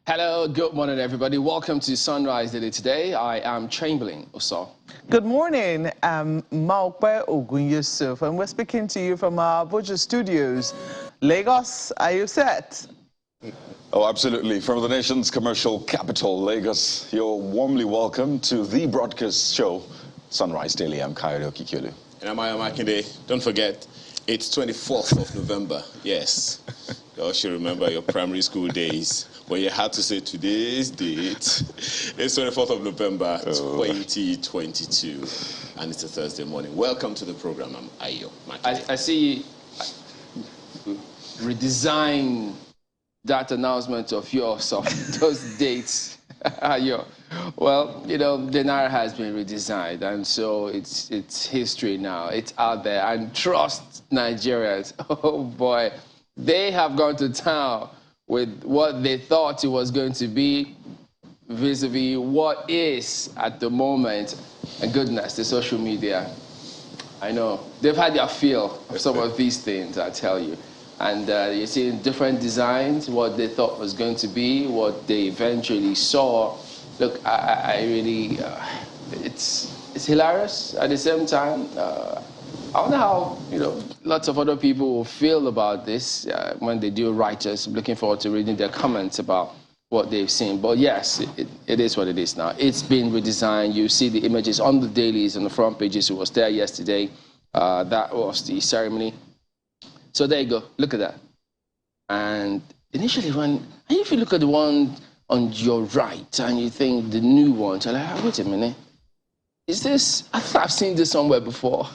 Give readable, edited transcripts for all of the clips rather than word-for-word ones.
Hello, good morning, everybody. Welcome to Sunrise Daily today. I am Chamberlain Oso. Good morning, I'm Maokwe Ogun Yusuf, and we're speaking to you from our Abuja studios. Lagos, are you set? Oh, absolutely. From the nation's commercial capital, Lagos, you're warmly welcome to the broadcast show, Sunrise Daily. I'm Kayode Okikulu. And I'm Ayo Makinde. Don't forget, it's 24th of November. Yes. You all should remember your primary school days. But you had to say today's date. It's 24th of November, 2022. And it's a Thursday morning. Welcome to the program. I'm Ayo Makinde. I see redesign that announcement of yours of those dates. Well, you know, the Naira has been redesigned, and so it's history now. It's out there, and trust Nigerians. Oh boy, they have gone to town with what they thought it was going to be vis-a-vis what is at the moment. And goodness, the social media. I know they've had their feel of some of these things, I tell you. And you see different designs, what they thought was going to be, what they eventually saw. Look, I really, it's hilarious at the same time. I wonder how, you know, lots of other people will feel about this when they do writers. I'm looking forward to reading their comments about what they've seen. But yes, it is what it is now. It's been redesigned. You see the images on the dailies, on the front pages. It was there yesterday. That was the ceremony. So there you go, look at that. And initially if you look at the one on your right and you think the new one, you're like, wait a minute, is this, I thought I've seen this somewhere before.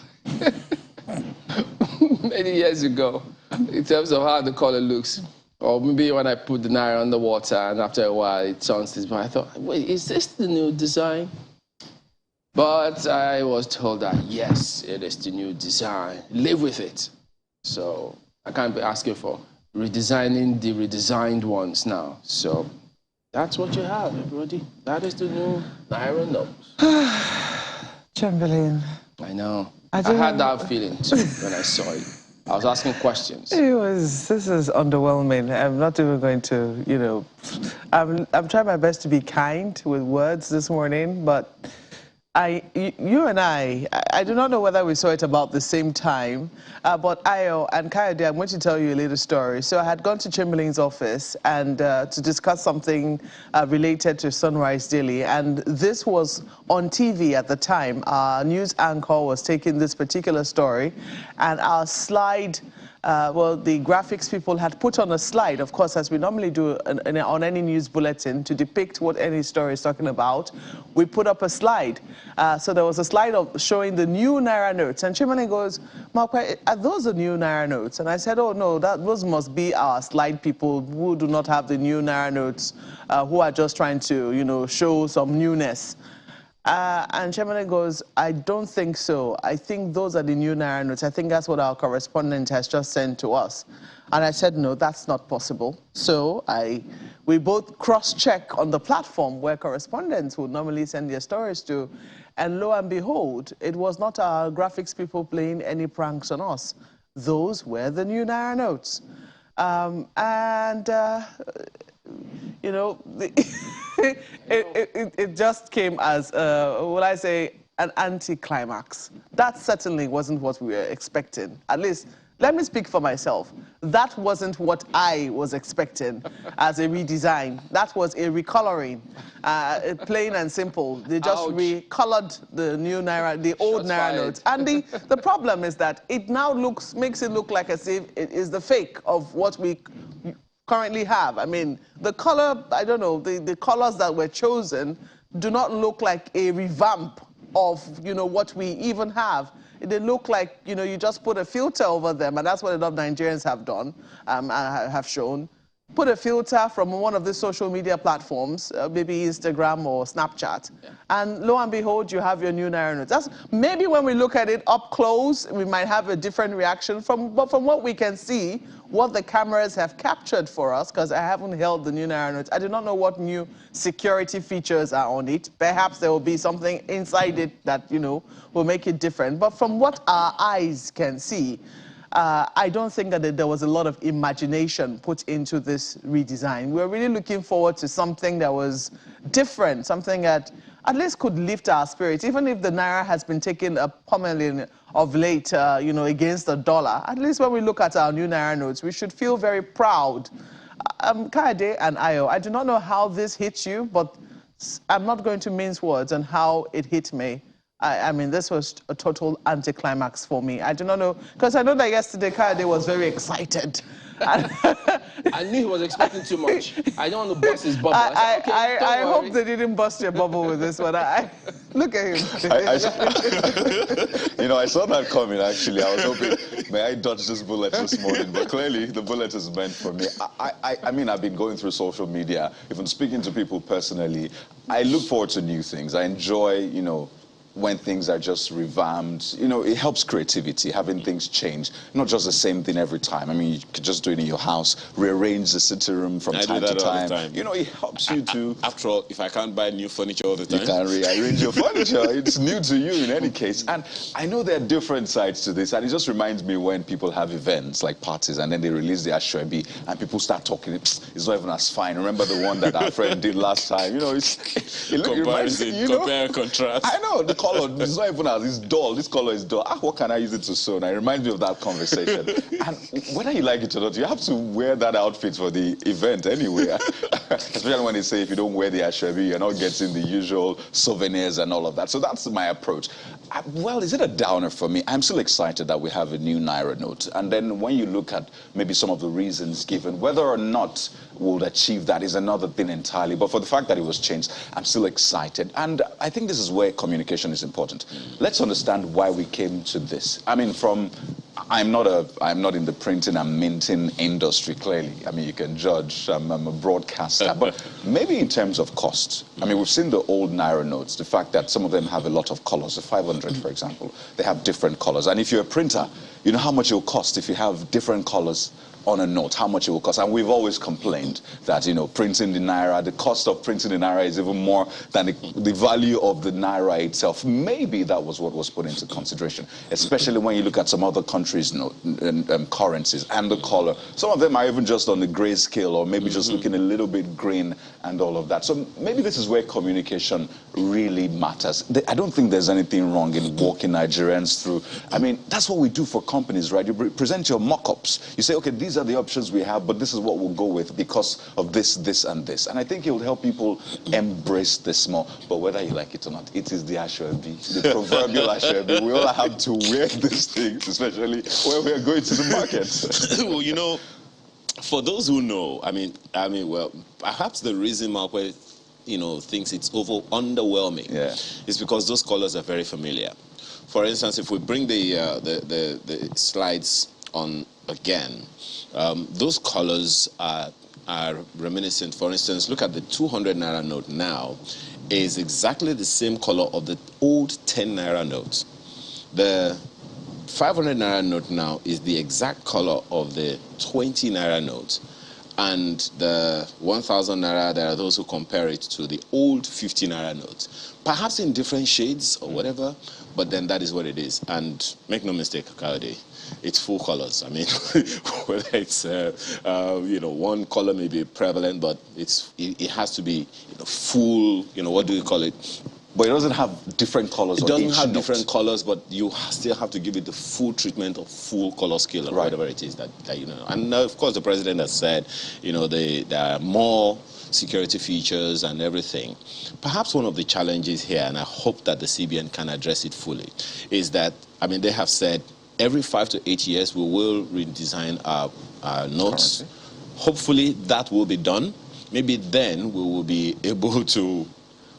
Many years ago, in terms of how the color looks. Or maybe when I put the Naira underwater and after a while it turns this, but I thought, wait, is this the new design? But I was told that yes, it is the new design, live with it. So I can't be asking for redesigning the redesigned ones now. So that's what you have, everybody. That is the new Naira notes. Chamberlain. I know. I had that feeling too when I saw it. I was asking questions. This is underwhelming. I'm not even going to, you know, I'm trying my best to be kind with words this morning, but you and I do not know whether we saw it about the same time, but Ayo and Kayode, I'm going to tell you a little story. So I had gone to Chamberlain's office and to discuss something related to Sunrise Daily, and this was on TV at the time. Our news anchor was taking this particular story, and our slide, well, the graphics people had put on a slide, of course, as we normally do on any news bulletin, to depict what any story is talking about. We put up a slide. So there was a slide showing the new Naira notes. And Chamberlain goes, Maokwe, are those the new Naira notes? And I said, oh, no, those must be our slide people who do not have the new Naira notes, who are just trying to, you know, show some newness. And Chamberlain goes, I don't think so. I think those are the new Naira notes. I think that's what our correspondent has just sent to us. And I said, no, that's not possible. So we both cross-check on the platform where correspondents would normally send their stories to. And lo and behold, it was not our graphics people playing any pranks on us. Those were the new Naira notes. You know, it just came as, will I say, an anti-climax. That certainly wasn't what we were expecting. At least, let me speak for myself. That wasn't what I was expecting as a redesign. That was a recoloring, plain and simple. They just recolored the new Naira, the old Naira notes. And the problem is that it now makes it look like as if it is the fake of what we currently have. I mean, the color, I don't know, the colors that were chosen do not look like a revamp of, you know, what we even have. They look like, you know, you just put a filter over them, and that's what a lot of Nigerians have done, have shown. Put a filter from one of the social media platforms, maybe Instagram or Snapchat, and lo and behold, you have your new Naira notes. That's maybe when we look at it up close, we might have a different reaction. But from what we can see, what the cameras have captured for us, because I haven't held the new Naira notes, I do not know what new security features are on it. Perhaps there will be something inside it that, you know, will make it different. But from what our eyes can see, I don't think that there was a lot of imagination put into this redesign. We were really looking forward to something that was different, something that at least could lift our spirits, even if the Naira has been taking a pummeling of late, you know, against the dollar. At least when we look at our new Naira notes, we should feel very proud. Kayode and Ayo, I do not know how this hits you, but I'm not going to mince words on how it hit me. I mean, this was a total anticlimax for me. I do not know, because I know that yesterday Kayode was very excited. I knew he was expecting too much. I don't want to burst his bubble. I hope they didn't bust your bubble with this one. Look at him. You know, I saw that coming, actually. I was hoping, may I dodge this bullet this morning? But clearly, the bullet is meant for me. I mean, I've been going through social media, even speaking to people personally. I look forward to new things. I enjoy, you know, when things are just revamped. You know, it helps creativity, having things change. Not just the same thing every time. I mean, you could just do it in your house, rearrange the sitting room from time to time. You know, it helps you to... After all, if I can't buy new furniture all the time... You can rearrange your furniture. It's new to you in any case. And I know there are different sides to this, and it just reminds me when people have events, like parties, and then they release their Ashwebi, and people start talking, it's not even as fine. Remember the one that our friend did last time? You know, compare and contrast. I know, the color, it's not even as, it's dull, this color is dull. What can I use it to sew? And it reminds me of that conversation. And whether you like it or not, you have to wear that outfit for the event anyway. Especially when they say if you don't wear the Ashwebi, you're not getting the usual souvenirs and all of that. So that's my approach. Well, is it a downer for me? I'm still excited that we have a new Naira note. And then when you look at maybe some of the reasons given, whether or not we'll achieve that is another thing entirely. But for the fact that it was changed, I'm still excited. And I think this is where communication is important. Let's understand why we came to this. I mean, I'm not in the printing and minting industry, clearly. I mean, you can judge. I'm a broadcaster. But maybe in terms of cost. I mean, we've seen the old Naira notes, the fact that some of them have a lot of colors. The 500, for example, they have different colors. And if you're a printer, you know how much it will cost if you have different colors on a note, how much it will cost. And we've always complained that, you know, printing the Naira, the cost of printing the Naira is even more than the value of the Naira itself. Maybe that was what was put into consideration, especially when you look at some other countries' currencies and the color. Some of them are even just on the gray scale, or maybe just looking a little bit green and all of that. So maybe this is where communication really matters. I don't think there's anything wrong in walking Nigerians through. I mean, that's what we do for companies, right? You present your mock-ups. You say, okay, these are the options we have, but this is what we'll go with because of this, this, and this. And I think it will help people embrace this more. But whether you like it or not, it is the Ashwebi, the proverbial Ashwebi. We all have to wear these things, especially when we are going to the market. Well, you know, for those who know, I mean, well, perhaps the reason Malpe, you know, thinks it's underwhelming is because those colors are very familiar. For instance, if we bring the slides on again, those colors are reminiscent. For instance, look at the 200 Naira note now is exactly the same color of the old 10 Naira note. The 500 Naira note now is the exact color of the 20 Naira note. And the 1,000 Naira, there are those who compare it to the old 50 Naira notes. Perhaps in different shades or whatever, but then that is what it is. And make no mistake, Kayode, it's full colors. I mean, whether it's, you know, one color may be prevalent, but it has to be, you know, full, you know, what do you call it? But it doesn't have different colors. It doesn't have different colors, but you still have to give it the full treatment of full color scale or whatever it is that you know. And of course, the president has said, you know, there are more security features and everything. Perhaps one of the challenges here, and I hope that the CBN can address it fully, is that, I mean, they have said every 5 to 8 years we will redesign our notes. Hopefully that will be done. Maybe then we will be able to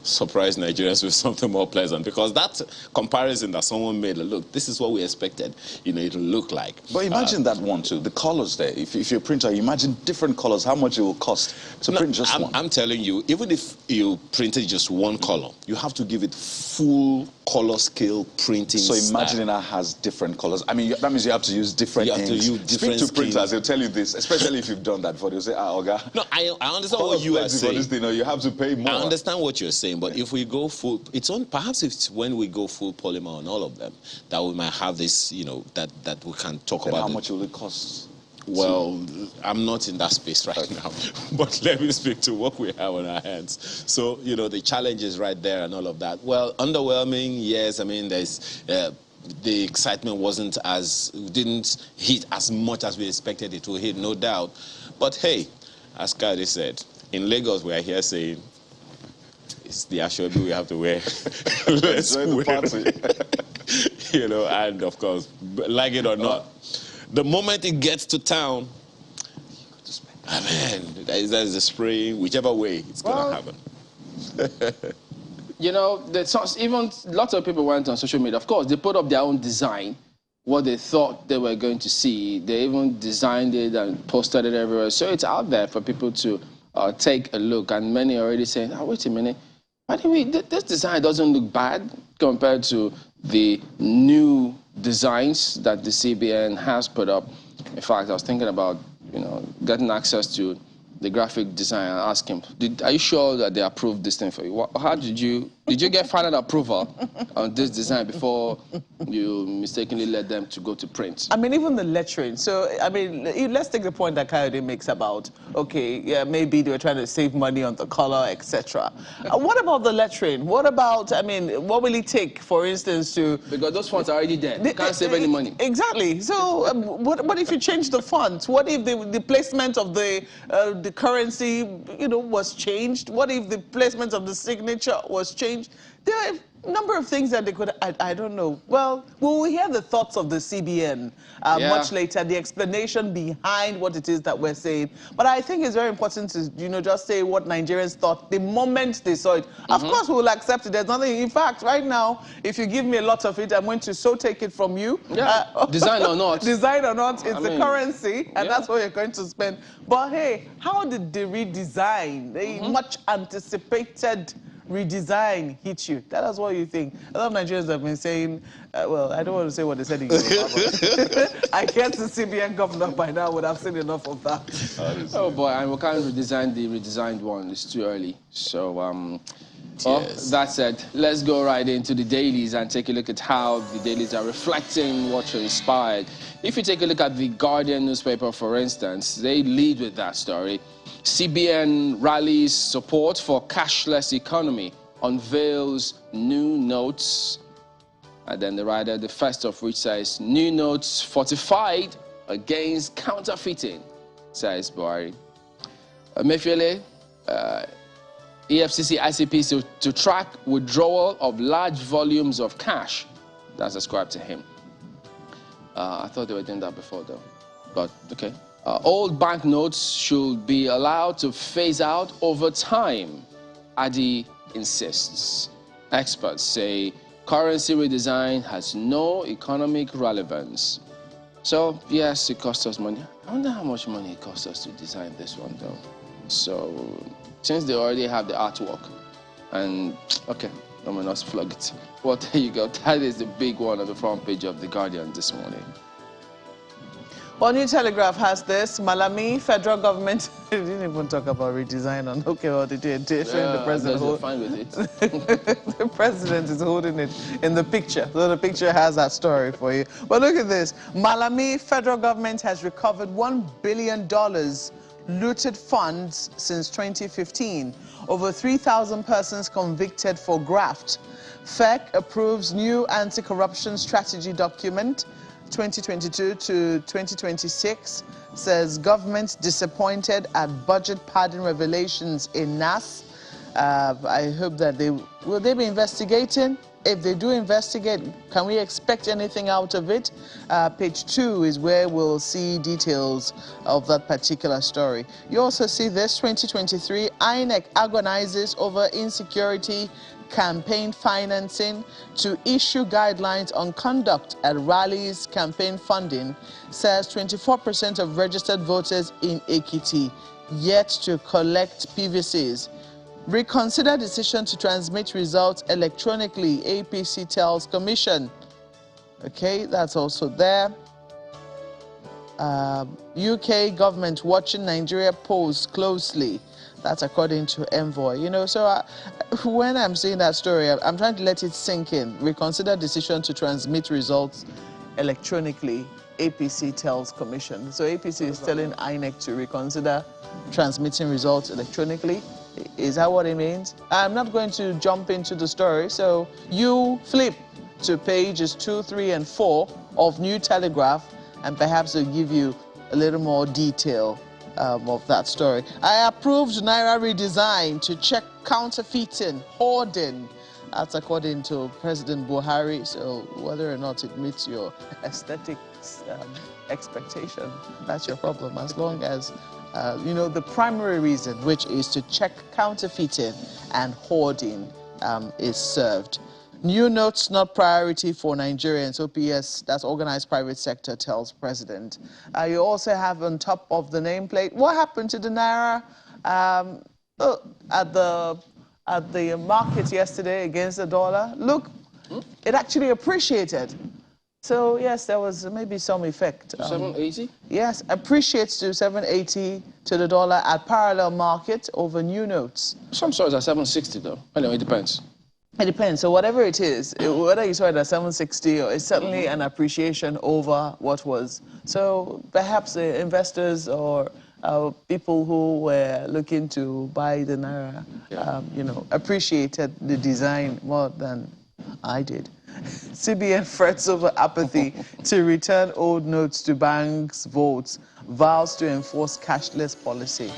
surprise Nigerians with something more pleasant, because that comparison that someone made, look, this is what we expected, you know, it'll look like. But imagine that one too, the colors there. If you're a printer, imagine different colors, how much it will cost to print just one. I'm telling you, even if you printed just one color, you have to give it full color scale printing. So imagine it has different colors. I mean, that means you have to use different inks. You have to use different Speak to printers, they'll tell you this, especially if you've done that before. They'll say, Oga. No, I understand what you are saying. For this thing, you have to pay more. I understand what you're saying. saying. But if we go full, perhaps it's when we go full polymer on all of them that we might have this, that we can talk Then about. how much will it cost? Well, I'm not in that space right now, but let me speak to what we have on our hands. So, the challenge is right there and all of that. Well, underwhelming, yes. I mean, there's the excitement didn't hit as much as we expected it to hit, no doubt. But hey, as Kade said, in Lagos we are here saying, it's the Ashobi we have to wear. Let's Enjoy the party. And of course, like it or not, the moment it gets to town, that is the spraying, whichever way it's going to happen. Even lots of people went on social media. Of course, they put up their own design, what they thought they were going to see. They even designed it and posted it everywhere. So it's out there for people to take a look. And many are already saying, wait a minute. This design doesn't look bad compared to the new designs that the CBN has put up. In fact, I was thinking about, getting access to the graphic designer and ask him, are you sure that they approved this thing for you? How did you get final approval on this design before you mistakenly led them to go to print? I mean, even the lettering. So, I mean, let's take the point that Kayode makes about, okay, yeah, maybe they were trying to save money on the color, etc. What about the lettering? What about, what will it take, for instance, to... Because those fonts are already there. You can't save any money. Exactly. So, what if you change the font? What if the placement of the currency, was changed? What if the placement of the signature was changed? There are a number of things that they could, I don't know. Well, we'll hear the thoughts of the CBN much later, the explanation behind what it is that we're saying. But I think it's very important to, just say what Nigerians thought the moment they saw it. Of course, we will accept it. There's nothing. In fact, right now, if you give me a lot of it, I'm going to so take it from you. Yeah. Design or not. Design or not, it's the currency, and that's what you're going to spend. But hey, how did the redesign, the much anticipated redesign hit you? Tell us what you think. A lot of Nigerians have been saying, well, I don't want to say what they said in Yoruba, but I guess the CBN governor by now would have seen enough of that. Oh boy, and we can't redesign the redesigned one. It's too early. So, well, that said, let's go right into the dailies and take a look at how the dailies are reflecting what transpired. If you take a look at the Guardian newspaper, for instance, they lead with that story. CBN rallies support for cashless economy, unveils new notes. And then the writer, the first of which says, new notes fortified against counterfeiting, says Buhari. Emefiele, EFCC ICPC to track withdrawal of large volumes of cash. That's ascribed to him. I thought they were doing that before, though. But, okay. Old banknotes should be allowed to phase out over time, Adi insists. Experts say currency redesign has no economic relevance. So, yes, it costs us money. I wonder how much money it costs us to design this one, though. So, since they already have the artwork, and, okay, let me not plug it. Well, there you go. That is the big one on the front page of The Guardian this morning. Well, New Telegraph has this. Malami, federal government, they didn't even talk about redesign on, okay, well, they did. The president fine with it. The president is holding it in the picture. So the picture has that story for you. But look at this. Malami, federal government has recovered $1 billion looted funds since 2015. Over 3,000 persons convicted for graft. FEC approves new anti-corruption strategy document 2022 to 2026, says government disappointed at budget padding revelations in NAS. I hope that will they be investigating? If they do investigate, can we expect anything out of it? Page 2 is where we'll see details of that particular story. You also see this, 2023, INEC agonizes over insecurity campaign financing to issue guidelines on conduct at rallies, campaign funding, says 24% of registered voters in Ekiti yet to collect PVCs. Reconsider decision to transmit results electronically, APC tells Commission. Okay, that's also there. UK government watching Nigeria polls closely. That's according to Envoy. You know, so when I'm seeing that story, I'm trying to let it sink in. Reconsider decision to transmit results electronically, APC tells Commission. So APC is telling INEC to reconsider transmitting results electronically. Is that what it means? I'm not going to jump into the story, so you flip to pages 2, 3, and 4 of New Telegraph, and perhaps they'll give you a little more detail of that story. I approved Naira Redesign to check counterfeiting, hoarding. That's according to President Buhari. So whether or not it meets your aesthetics expectation, that's your problem. As long as, you know, the primary reason, which is to check counterfeiting and hoarding, is served. New notes not priority for Nigerians. OPS, that's Organized Private Sector, tells President. You also have on top of the nameplate, what happened to the Naira at the market yesterday against the dollar? Look, it actually appreciated. So yes, there was maybe some effect. 780? Yes, appreciates to 780 to the dollar at parallel market over new notes. Some stores are 760 though. Anyway, it depends. It depends. So whatever it is, whether you saw it at 760 or it's certainly an appreciation over what was. So perhaps the investors or people who were looking to buy the Naira, you know, appreciated the design more than I did. CBN frets over apathy to return old notes to banks' votes, vows to enforce cashless policy.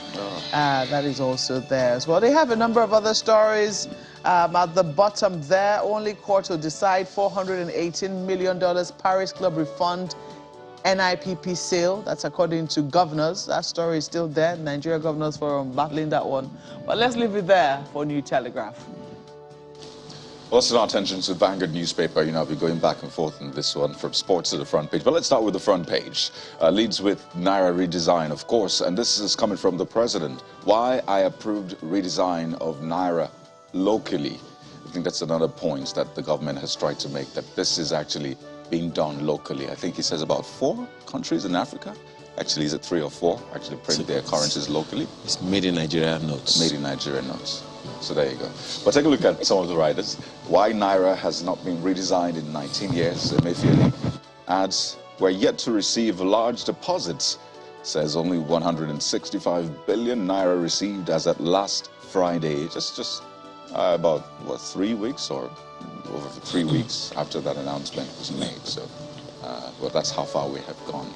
That is also there as well. They have a number of other stories. At the bottom there, only court will decide $418 million Paris Club refund NIPP sale. That's according to governors. That story is still there. Nigeria Governors Forum battling that one. But let's leave it there for New Telegraph. Let's turn our attention to Vanguard newspaper. You know, I'll be going back and forth in this one from sports to the front page. But let's start with the front page. Leads with Naira redesign, of course. And this is coming from the president. Why I approved redesign of Naira locally. I think that's another point that the government has tried to make, that this is actually being done locally. I think he says about 4 countries in Africa. Actually, is it 3 or 4? Actually print their currencies locally. It's made in Nigeria notes. Made in Nigeria notes. So there you go. But take a look at some of the riders. Why Naira has not been redesigned in 19 years. Emefiele adds, we're yet to receive large deposits. Says only 165 billion Naira received as at last Friday. Just about, what, 3 weeks or over 3 weeks after that announcement was made. So, well, that's how far we have gone.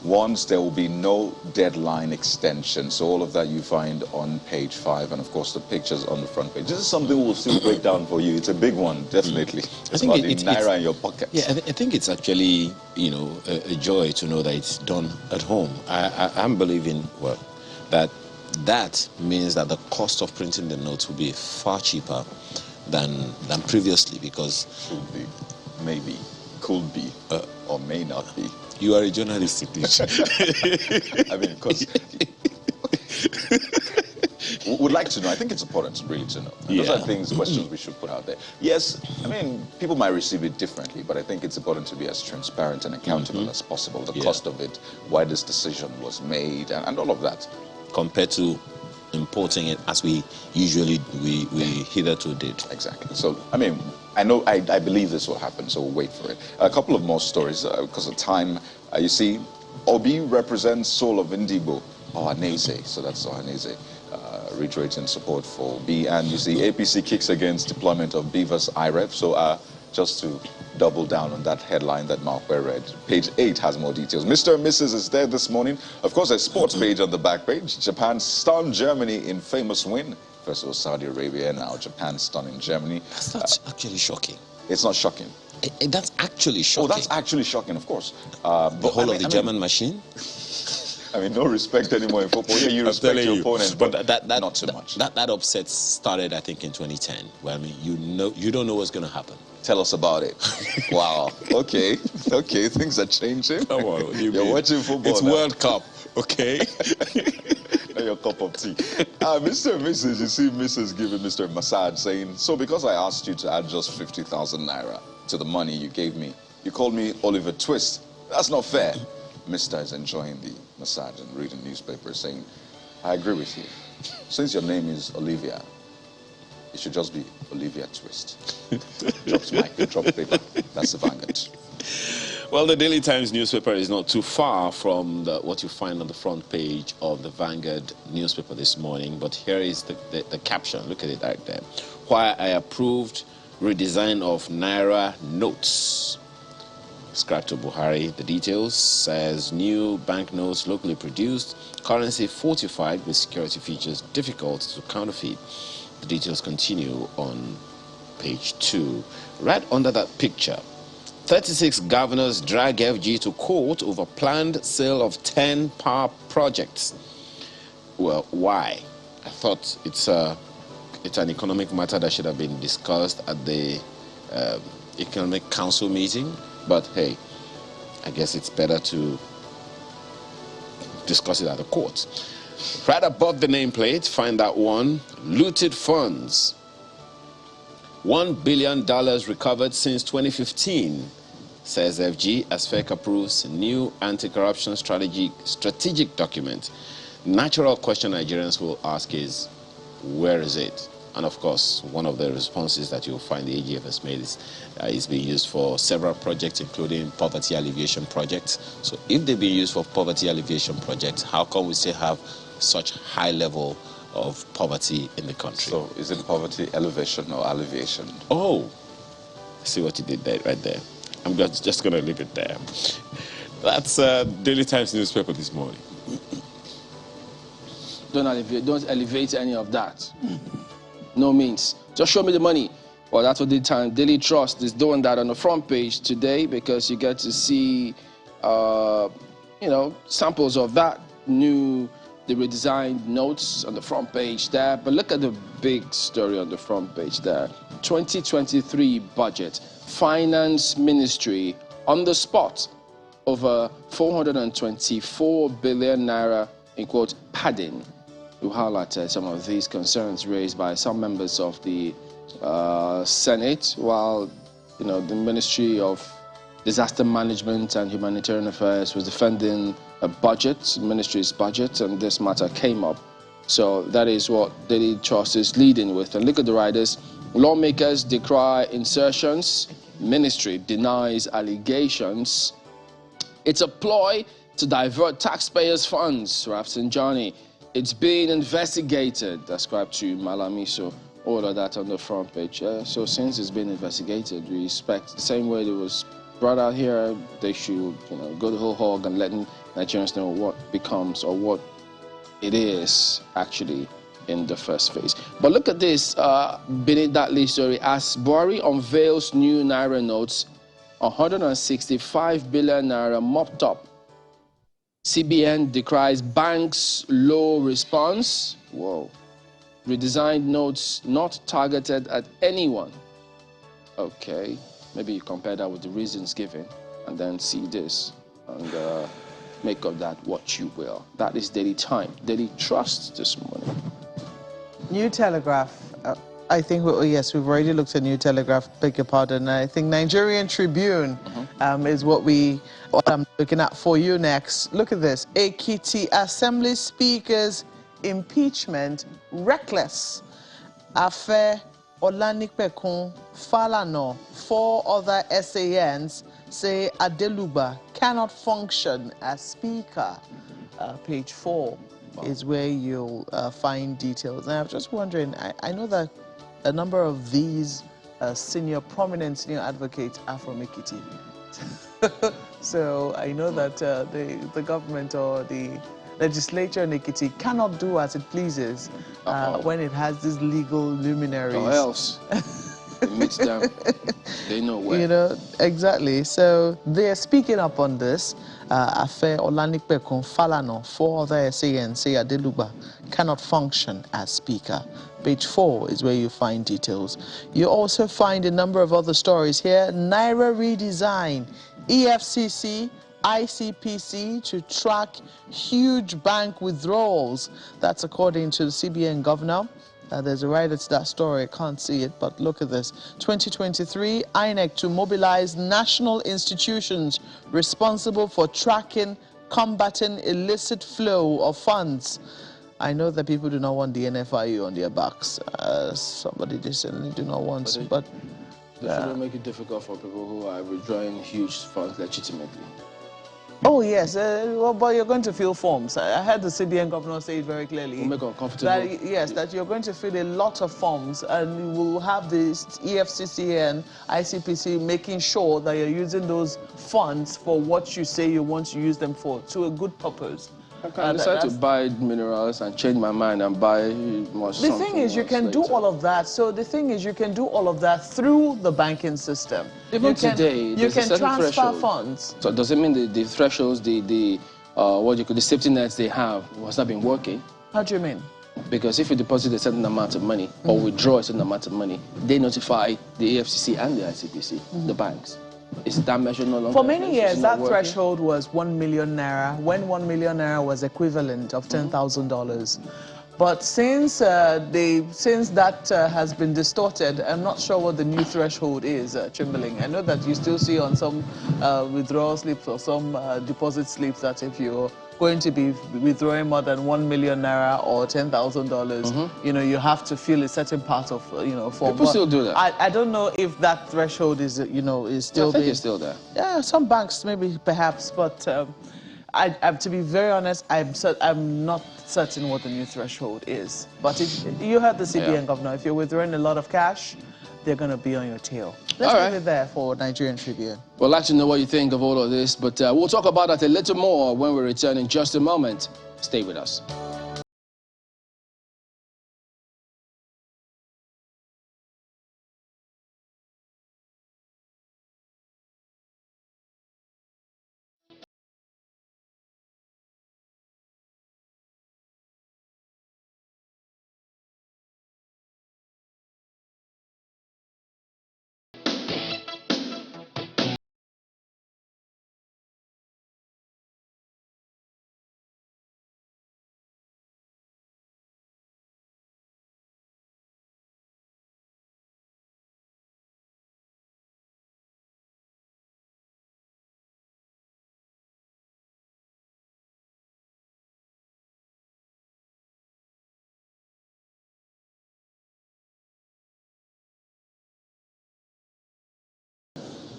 Once there will be no deadline extension. So all of that you find on page 5, and of course the pictures on the front page. This is something we'll still break down for you. It's a big one, definitely. I think it's Naira in your pocket. Yeah, I think it's actually, you know, a joy to know that it's done at home. I'm believing, well, that means that the cost of printing the notes will be far cheaper than previously, because should be, maybe, could be, or may not be. You are a journalist, I mean, because would like to know. I think it's important really to know. Those are things, questions we should put out there. Yes, I mean, people might receive it differently, but I think it's important to be as transparent and accountable as possible. The cost of it, why this decision was made, and all of that. Compared to importing it as we usually we hitherto did. Exactly. So, I mean, I believe this will happen, so we'll wait for it. A couple of more stories, because of time. You see, Obi represents soul of Indigo, Ohaneze, so that's Ohaneze, reiterating support for Obi. And you see, APC kicks against deployment of Beavers IREF, so just to double down on that headline that Malkwe read. Page 8 has more details. Mr. and Mrs. is there this morning. Of course, a sports page on the back page. Japan stunned Germany in famous win. First it was Saudi Arabia, now Japan stunning Germany. That's not actually shocking. It's not shocking. That's actually shocking. Oh, that's actually shocking, of course. The whole of the German machine? I mean, no respect anymore in football. Yeah, you respect your opponents, but not so much. That upset started, I think, in 2010. Where, I mean, you don't know what's going to happen. Tell us about it. Wow. Okay. Things are changing. Come on. You're watching football. It's now. World Cup. Okay. Not your cup of tea. Mr. and Mrs., you see Mrs. giving Mr. a massage, saying, so because I asked you to add just 50,000 Naira to the money you gave me, you called me Oliver Twist. That's not fair. Mr. is enjoying the massage and reading newspapers, saying, I agree with you. Since your name is Olivia, it should just be Olivia Twist. Drops mic, drop paper. That's the Vanguard. Well, the Daily Times newspaper is not too far from what you find on the front page of the Vanguard newspaper this morning. But here is the caption. Look at it right there. Why I approved redesign of Naira notes. Ascribed to Buhari. The details says new banknotes locally produced, currency fortified with security features difficult to counterfeit. The details continue on page 2. Right under that picture, 36 governors drag FG to court over planned sale of 10 power projects. Well, why? I thought it's an economic matter that should have been discussed at the Economic Council meeting. But hey, I guess it's better to discuss it at the court. Right above the nameplate, find that one, looted funds. $1 billion recovered since 2015, says FG, as FEC approves new anti-corruption strategic document. Natural question Nigerians will ask is, where is it? And of course, one of the responses that you'll find the AGF has made is being used for several projects, including poverty alleviation projects. So if they're being used for poverty alleviation projects, how come we still have such high level of poverty in the country? So is it poverty elevation or alleviation? Oh, see what you did there, right there. I'm just going to leave it there. That's Daily Times newspaper this morning. Don't elevate any of that. No means. Just show me the money. Well, that's what Daily Trust is doing that on the front page today, because you get to see, samples of that the redesigned notes on the front page there. But look at the big story on the front page there. 2023 budget, Finance Ministry on the spot, over 424 billion naira in quote padding. We highlighted some of these concerns raised by some members of the Senate, while the Ministry of Disaster Management and Humanitarian Affairs was defending a budget, ministry's budget, and this matter came up. So that is what Daily Trust is leading with. And look at the riders. Lawmakers decry insertions. Ministry denies allegations. It's a ploy to divert taxpayers' funds, Rafsanjani. It's being investigated, ascribed to Malami. So all of that on the front page. So since it's been investigated, we expect the same way it was brought out here, they should go the whole hog and letting Nigerians know what becomes or what it is actually in the first phase. But look at this, beneath that list story, as Buhari unveils new Naira notes, 165 billion Naira mopped up. CBN decries banks' low response. Whoa. Redesigned notes not targeted at anyone. Okay, maybe you compare that with the reasons given and then see this and make of that what you will. That is Daily Time, Daily Trust this morning. New Telegraph. I think, yes, we've already looked at New Telegraph, beg your pardon. I think Nigerian Tribune is what I'm looking at for you next. Look at this. Ekiti Assembly Speaker's impeachment reckless. Afe Olanikpekun Falana, 4 other SANs say Adeluba cannot function as Speaker. Page 4 is where you'll find details. And I'm just wondering, I know that a number of these prominent senior advocates are from Ekiti. So I know that the government or the legislature in Ekiti cannot do as it pleases when it has these legal luminaries. Or else it meets them, they know where. Exactly. So they're speaking up on this. Afe Olanikpekun Falana, 4 other SANs say Adeluba cannot function as Speaker. Page 4 is where you find details. You also find a number of other stories here. Naira Redesign, EFCC, ICPC to track huge bank withdrawals. That's according to the CBN governor. There's a writer to that story. I can't see it, but look at this. 2023, INEC to mobilize national institutions responsible for tracking, combating illicit flow of funds. I know that people do not want the NFIU on their backs. Somebody they certainly do not want. But they shouldn't make it difficult for people who are withdrawing huge funds legitimately. Oh yes, well, but you're going to fill forms. I heard the CBN governor say it very clearly. We'll make it uncomfortable. That, yes, that you're going to fill a lot of forms, and you will have the EFCC and ICPC making sure that you're using those funds for what you say you want to use them for, to a good purpose. I can decide to buy minerals and change my mind and buy more. The thing is, you can do all of that. So the thing is, you can do all of that through the banking system. Even today, you can transfer threshold. funds. So does it mean the thresholds, the safety nets they have has not been working? How do you mean? Because if you deposit a certain amount of money or withdraw a certain amount of money, they notify the AFCC and the ICPC, the banks. Is that measure no longer? For many years, that threshold was 1 million naira, when 1 million naira was equivalent of $10,000. But since that has been distorted, I'm not sure what the new threshold is, Chamberlain. I know that you still see on some withdrawal slips or some deposit slips that if you're going to be withdrawing more than 1 million naira or $10,000, you know, you have to fill a certain part of, form. People still do that. I don't know if that threshold is, is still there. I think it's still there. Yeah, some banks maybe, perhaps, but to be very honest, I'm not certain what the new threshold is. But if you heard the CBN governor, if you're withdrawing a lot of cash, they're going to be on your tail. Let's leave it there for Nigerian Tribune. We'd like to know what you think of all of this, but we'll talk about that a little more when we return in just a moment. Stay with us.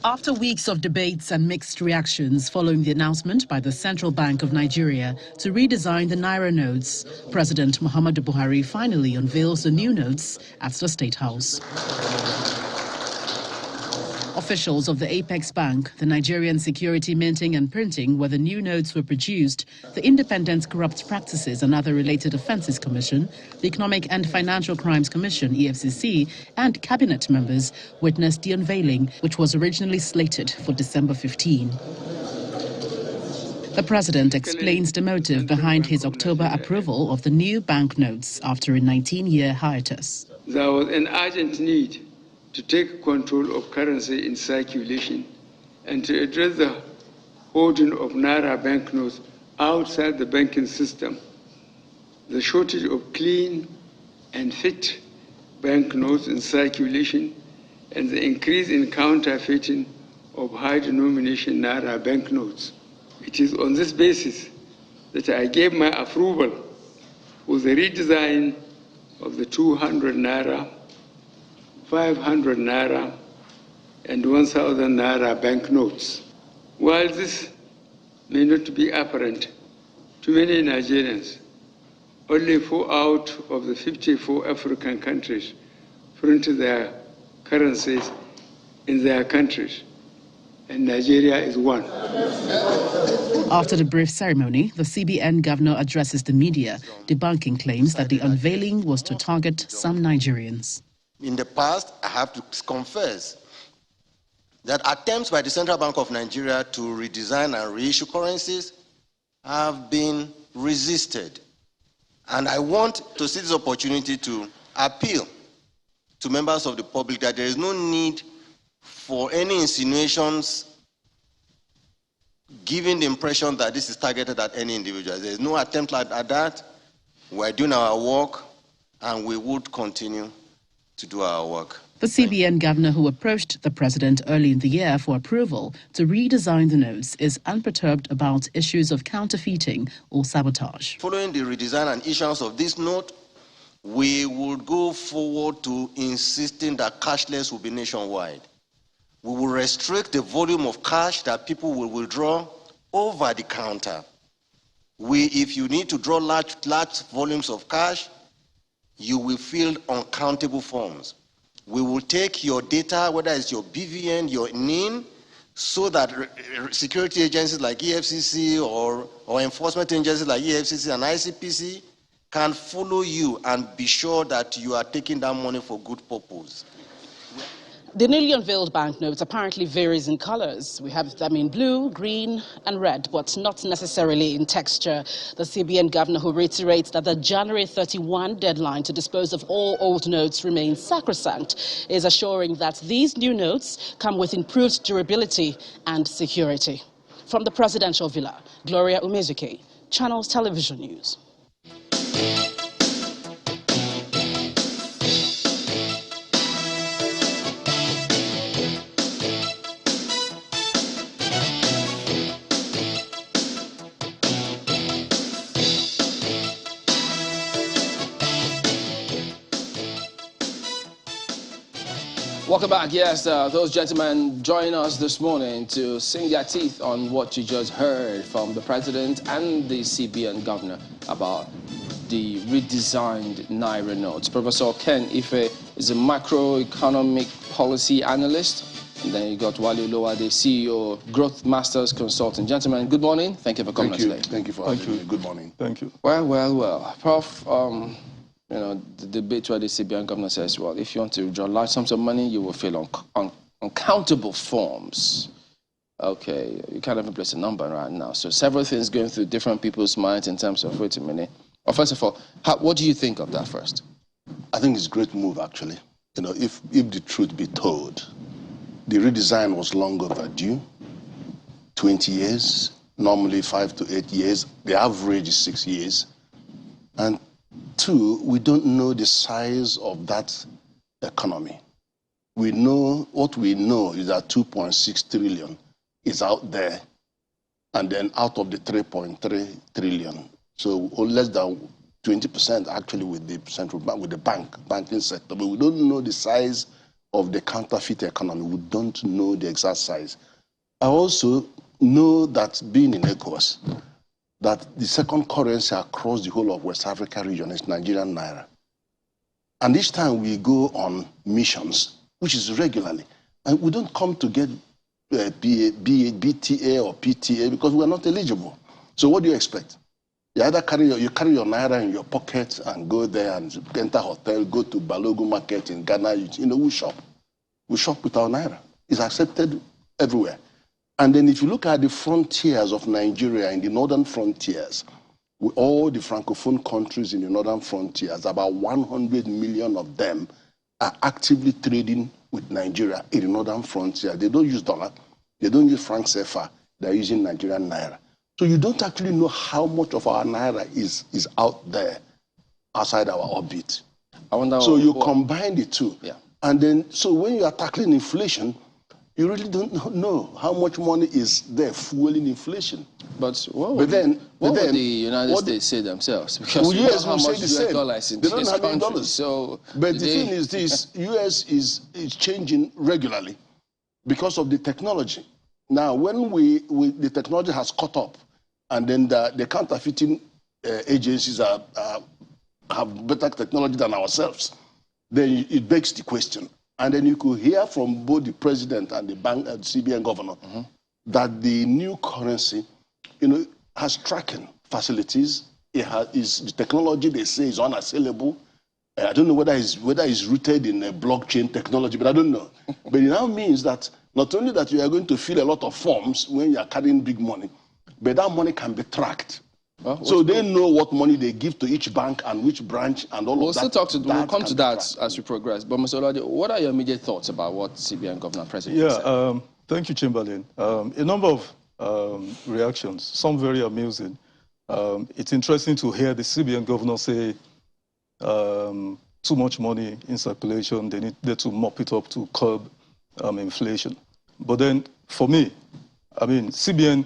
After weeks of debates and mixed reactions following the announcement by the Central Bank of Nigeria to redesign the Naira notes, President Muhammadu Buhari finally unveils the new notes at the State House. Officials of the Apex Bank, the Nigerian Security Minting and Printing, where the new notes were produced, the Independent Corrupt Practices and Other Related Offences Commission, the Economic and Financial Crimes Commission, EFCC, and cabinet members witnessed the unveiling, which was originally slated for December 15. The president explains the motive behind his October approval of the new banknotes after a 19-year hiatus. There was an urgent need to take control of currency in circulation and to address the hoarding of Naira banknotes outside the banking system, the shortage of clean and fit banknotes in circulation, and the increase in counterfeiting of high-denomination Naira banknotes. It is on this basis that I gave my approval for the redesign of the 200 Naira, 500 Naira, and 1,000 Naira banknotes. While this may not be apparent to many Nigerians, only 4 out of the 54 African countries printed their currencies in their countries, and Nigeria is one. After the brief ceremony, the CBN governor addresses the media, debunking claims that the unveiling was to target some Nigerians. In the past, I have to confess that attempts by the Central Bank of Nigeria to redesign and reissue currencies have been resisted. And I want to see this opportunity to appeal to members of the public that there is no need for any insinuations giving the impression that this is targeted at any individual. There is no attempt at that. We're doing our work, and we would continue to do our work. The CBN governor who approached the president early in the year for approval to redesign the notes is unperturbed about issues of counterfeiting or sabotage. Following the redesign and issuance of this note, we would go forward to insisting that cashless will be nationwide. We will restrict the volume of cash that people will withdraw over the counter. If you need to draw large volumes of cash, you will fill uncountable forms. We will take your data, whether it's your BVN, your NIN, so that security agencies like EFCC or enforcement agencies like EFCC and ICPC can follow you and be sure that you are taking that money for good purpose. The newly unveiled banknotes apparently varies in colors. We have them in blue, green, and red, but not necessarily in texture. The CBN governor, who reiterates that the January 31 deadline to dispose of all old notes remains sacrosanct, is assuring that these new notes come with improved durability and security. From the presidential villa, Gloria Umezuke, Channels Television News. Welcome back. Yes, those gentlemen join us this morning to sink their teeth on what you just heard from the president and the CBN governor about the redesigned Naira notes. Professor Ken Ife is a macroeconomic policy analyst. And then you got Wale Olowa, the CEO of Growth Masters Consulting. Gentlemen, good morning. Thank you for coming today. Thank you for having me. Good morning. Thank you. Well. Prof, you know, the debate where the CBN governor says, well, if you want to withdraw large sums of money, you will fill uncountable forms. Okay, you can't even place a number right now. So several things going through different people's minds in terms of, wait a minute. Well, first of all, what do you think of that first? I think it's a great move, actually. You know, if the truth be told, the redesign was long overdue, 20 years, normally 5 to 8 years. The average is 6 years. And two, we don't know the size of that economy. We know, what we know is that 2.6 trillion is out there, and then out of the 3.3 trillion, so less than 20% actually with the central bank, with the banking sector. But we don't know the size of the counterfeit economy. We don't know the exact size. I also know that being in ECOWAS, that the second currency across the whole of West Africa region is Nigerian Naira. And each time we go on missions, which is regularly, and we don't come to get BTA or PTA because we're not eligible. So what do you expect? You either carry your Naira in your pocket and go there and enter a hotel, go to Balogun Market in Ghana, we shop. We shop with our Naira. It's accepted everywhere. And then if you look at the frontiers of Nigeria, in the northern frontiers, with all the Francophone countries in the northern frontiers, about 100 million of them are actively trading with Nigeria in the northern frontier. They don't use dollar, they don't use franc CFA, they're using Nigerian Naira. So you don't actually know how much of our Naira is out there, outside our orbit. I wonder so you combine the two. Yeah. And then, so when you are tackling inflation, you really don't know how much money is there fueling inflation. But what would the United States say themselves? Because we know how much US dollars in they don't this have any country. dollars. So but the thing is this, US is changing regularly because of the technology. Now, when the technology has caught up, and then the counterfeiting agencies have better technology than ourselves, then it begs the question. And then you could hear from both the president and the bank and CBN governor that the new currency, has tracking facilities. The technology they say is unassailable. I don't know whether it's rooted in a blockchain technology, but I don't know. But it now means that not only that you are going to fill a lot of forms when you are carrying big money, but that money can be tracked. Well, so they know what money they give to each bank and which branch and all of that. We'll come to that as we progress. But Mr. Olade, what are your immediate thoughts about what CBN Governor President said? Thank you, Chamberlain. A number of reactions, some very amusing. It's interesting to hear the CBN Governor say too much money in circulation. They need to mop it up to curb inflation. But then, for me, I mean, the CBN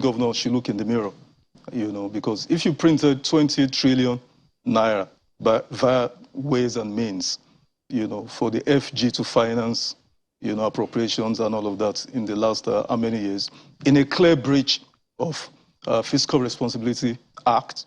governor should look in the mirror, you know, because if you printed 20 trillion naira via ways and means, you know, for the FG to finance, you know, appropriations and all of that in the last how many years, in a clear breach of Fiscal Responsibility Act,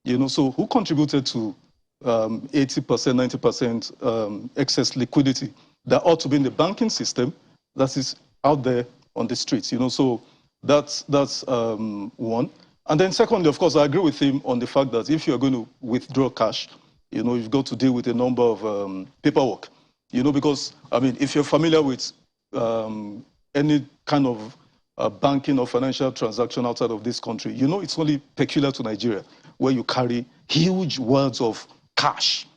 you know, so who contributed to 80%, 90% excess liquidity that ought to be in the banking system that is out there on the streets, you know, so that's one. And then secondly, of course, I agree with him on the fact that if you're going to withdraw cash, you know, you've got to deal with a number of paperwork, you know, because, I mean, if you're familiar with any kind of banking or financial transaction outside of this country, you know it's only peculiar to Nigeria, where you carry huge words of cash.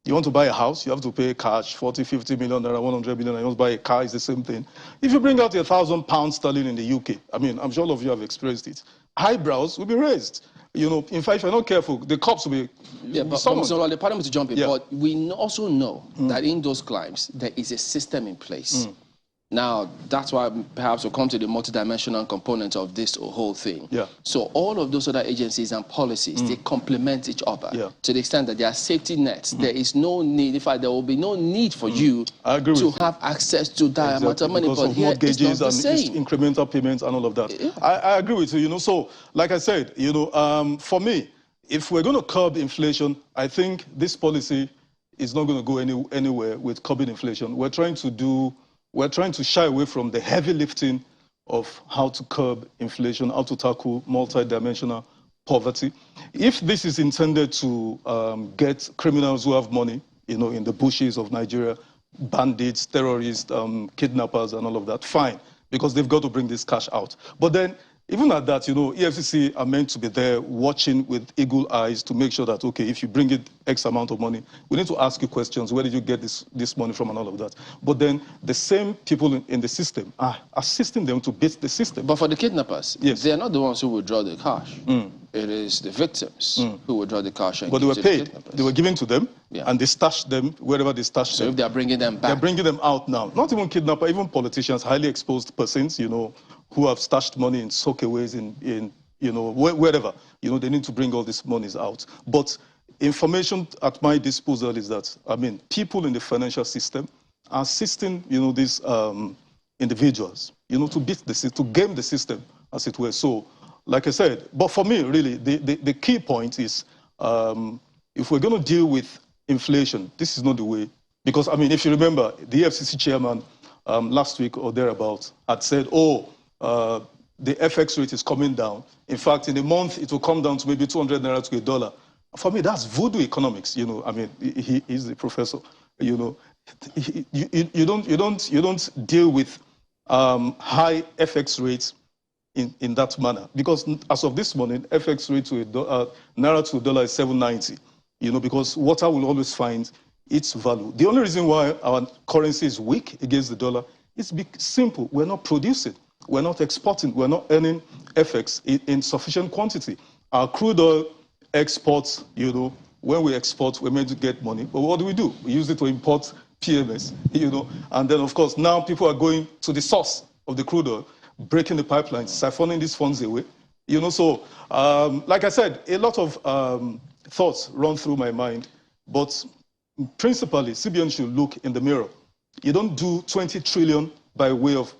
You want to buy a house, you have to pay cash, 40, 50 million, 100 million, you want to buy a car, it's the same thing. If you bring out £1,000 sterling in the UK, I mean, I'm sure all of you have experienced it, eyebrows will be raised. You know, in fact, if you're not careful, the cops will be... Yeah, but the parliament to jump in, yeah. but we also know that in those climes, there is a system in place. Now, that's why perhaps we'll come to the multidimensional component of this whole thing. Yeah. So all of those other agencies and policies, they complement each other to the extent that they are safety nets. There is no need, in fact, there will be no need for you to have access to that amount of money. Because but of here mortgages it's not the and same. incremental payments and all of that. Yeah. I agree with you, you know. So, like I said, you know, for me, if we're going to curb inflation, I think this policy is not going to go anywhere with curbing inflation. We're trying to shy away from the heavy lifting of how to curb inflation, how to tackle multidimensional poverty. If this is intended to get criminals who have money, you know, in the bushes of Nigeria, bandits, terrorists, kidnappers and all of that, fine, because they've got to bring this cash out. But then, even at that, you know, EFCC are meant to be there watching with eagle eyes to make sure that, okay, if you bring in X amount of money, we need to ask you questions. Where did you get this money from and all of that? But then the same people in the system are assisting them to beat the system. But for the kidnappers, yes, they are not the ones who withdraw the cash. It is the victims who withdraw the cash and but they were paid. They were given to them, yeah, and they stashed them wherever they stashed them. So if they are bringing them back. They're bringing them out now. Not even kidnappers, even politicians, highly exposed persons, you know, who have stashed money in soakaways in you know, wherever. You know, they need to bring all these monies out. But information at my disposal is that, I mean, people in the financial system are assisting, you know, these individuals, you know, to beat the system, to game the system, as it were. So, like I said, but for me, really, the key point is if we're going to deal with inflation, this is not the way. Because, I mean, if you remember, the FCC chairman last week or thereabouts had said, oh, the FX rate is coming down. In fact, in a month, it will come down to maybe 200 naira to $1. For me, that's voodoo economics. You know, I mean, he's the professor. You know, you don't deal with high FX rates in that manner, because as of this morning, FX rate to naira to $1 is 7.90. You know, because water will always find its value. The only reason why our currency is weak against the dollar is simple. We're not producing. We're not exporting. We're not earning FX in sufficient quantity. Our crude oil exports, you know, when we export, we're meant to get money. But what do? We use it to import PMS, you know. And then, of course, now people are going to the source of the crude oil, breaking the pipelines, siphoning these funds away. You know, so, like I said, a lot of thoughts run through my mind. But principally, CBN should look in the mirror. You don't do 20 trillion by way of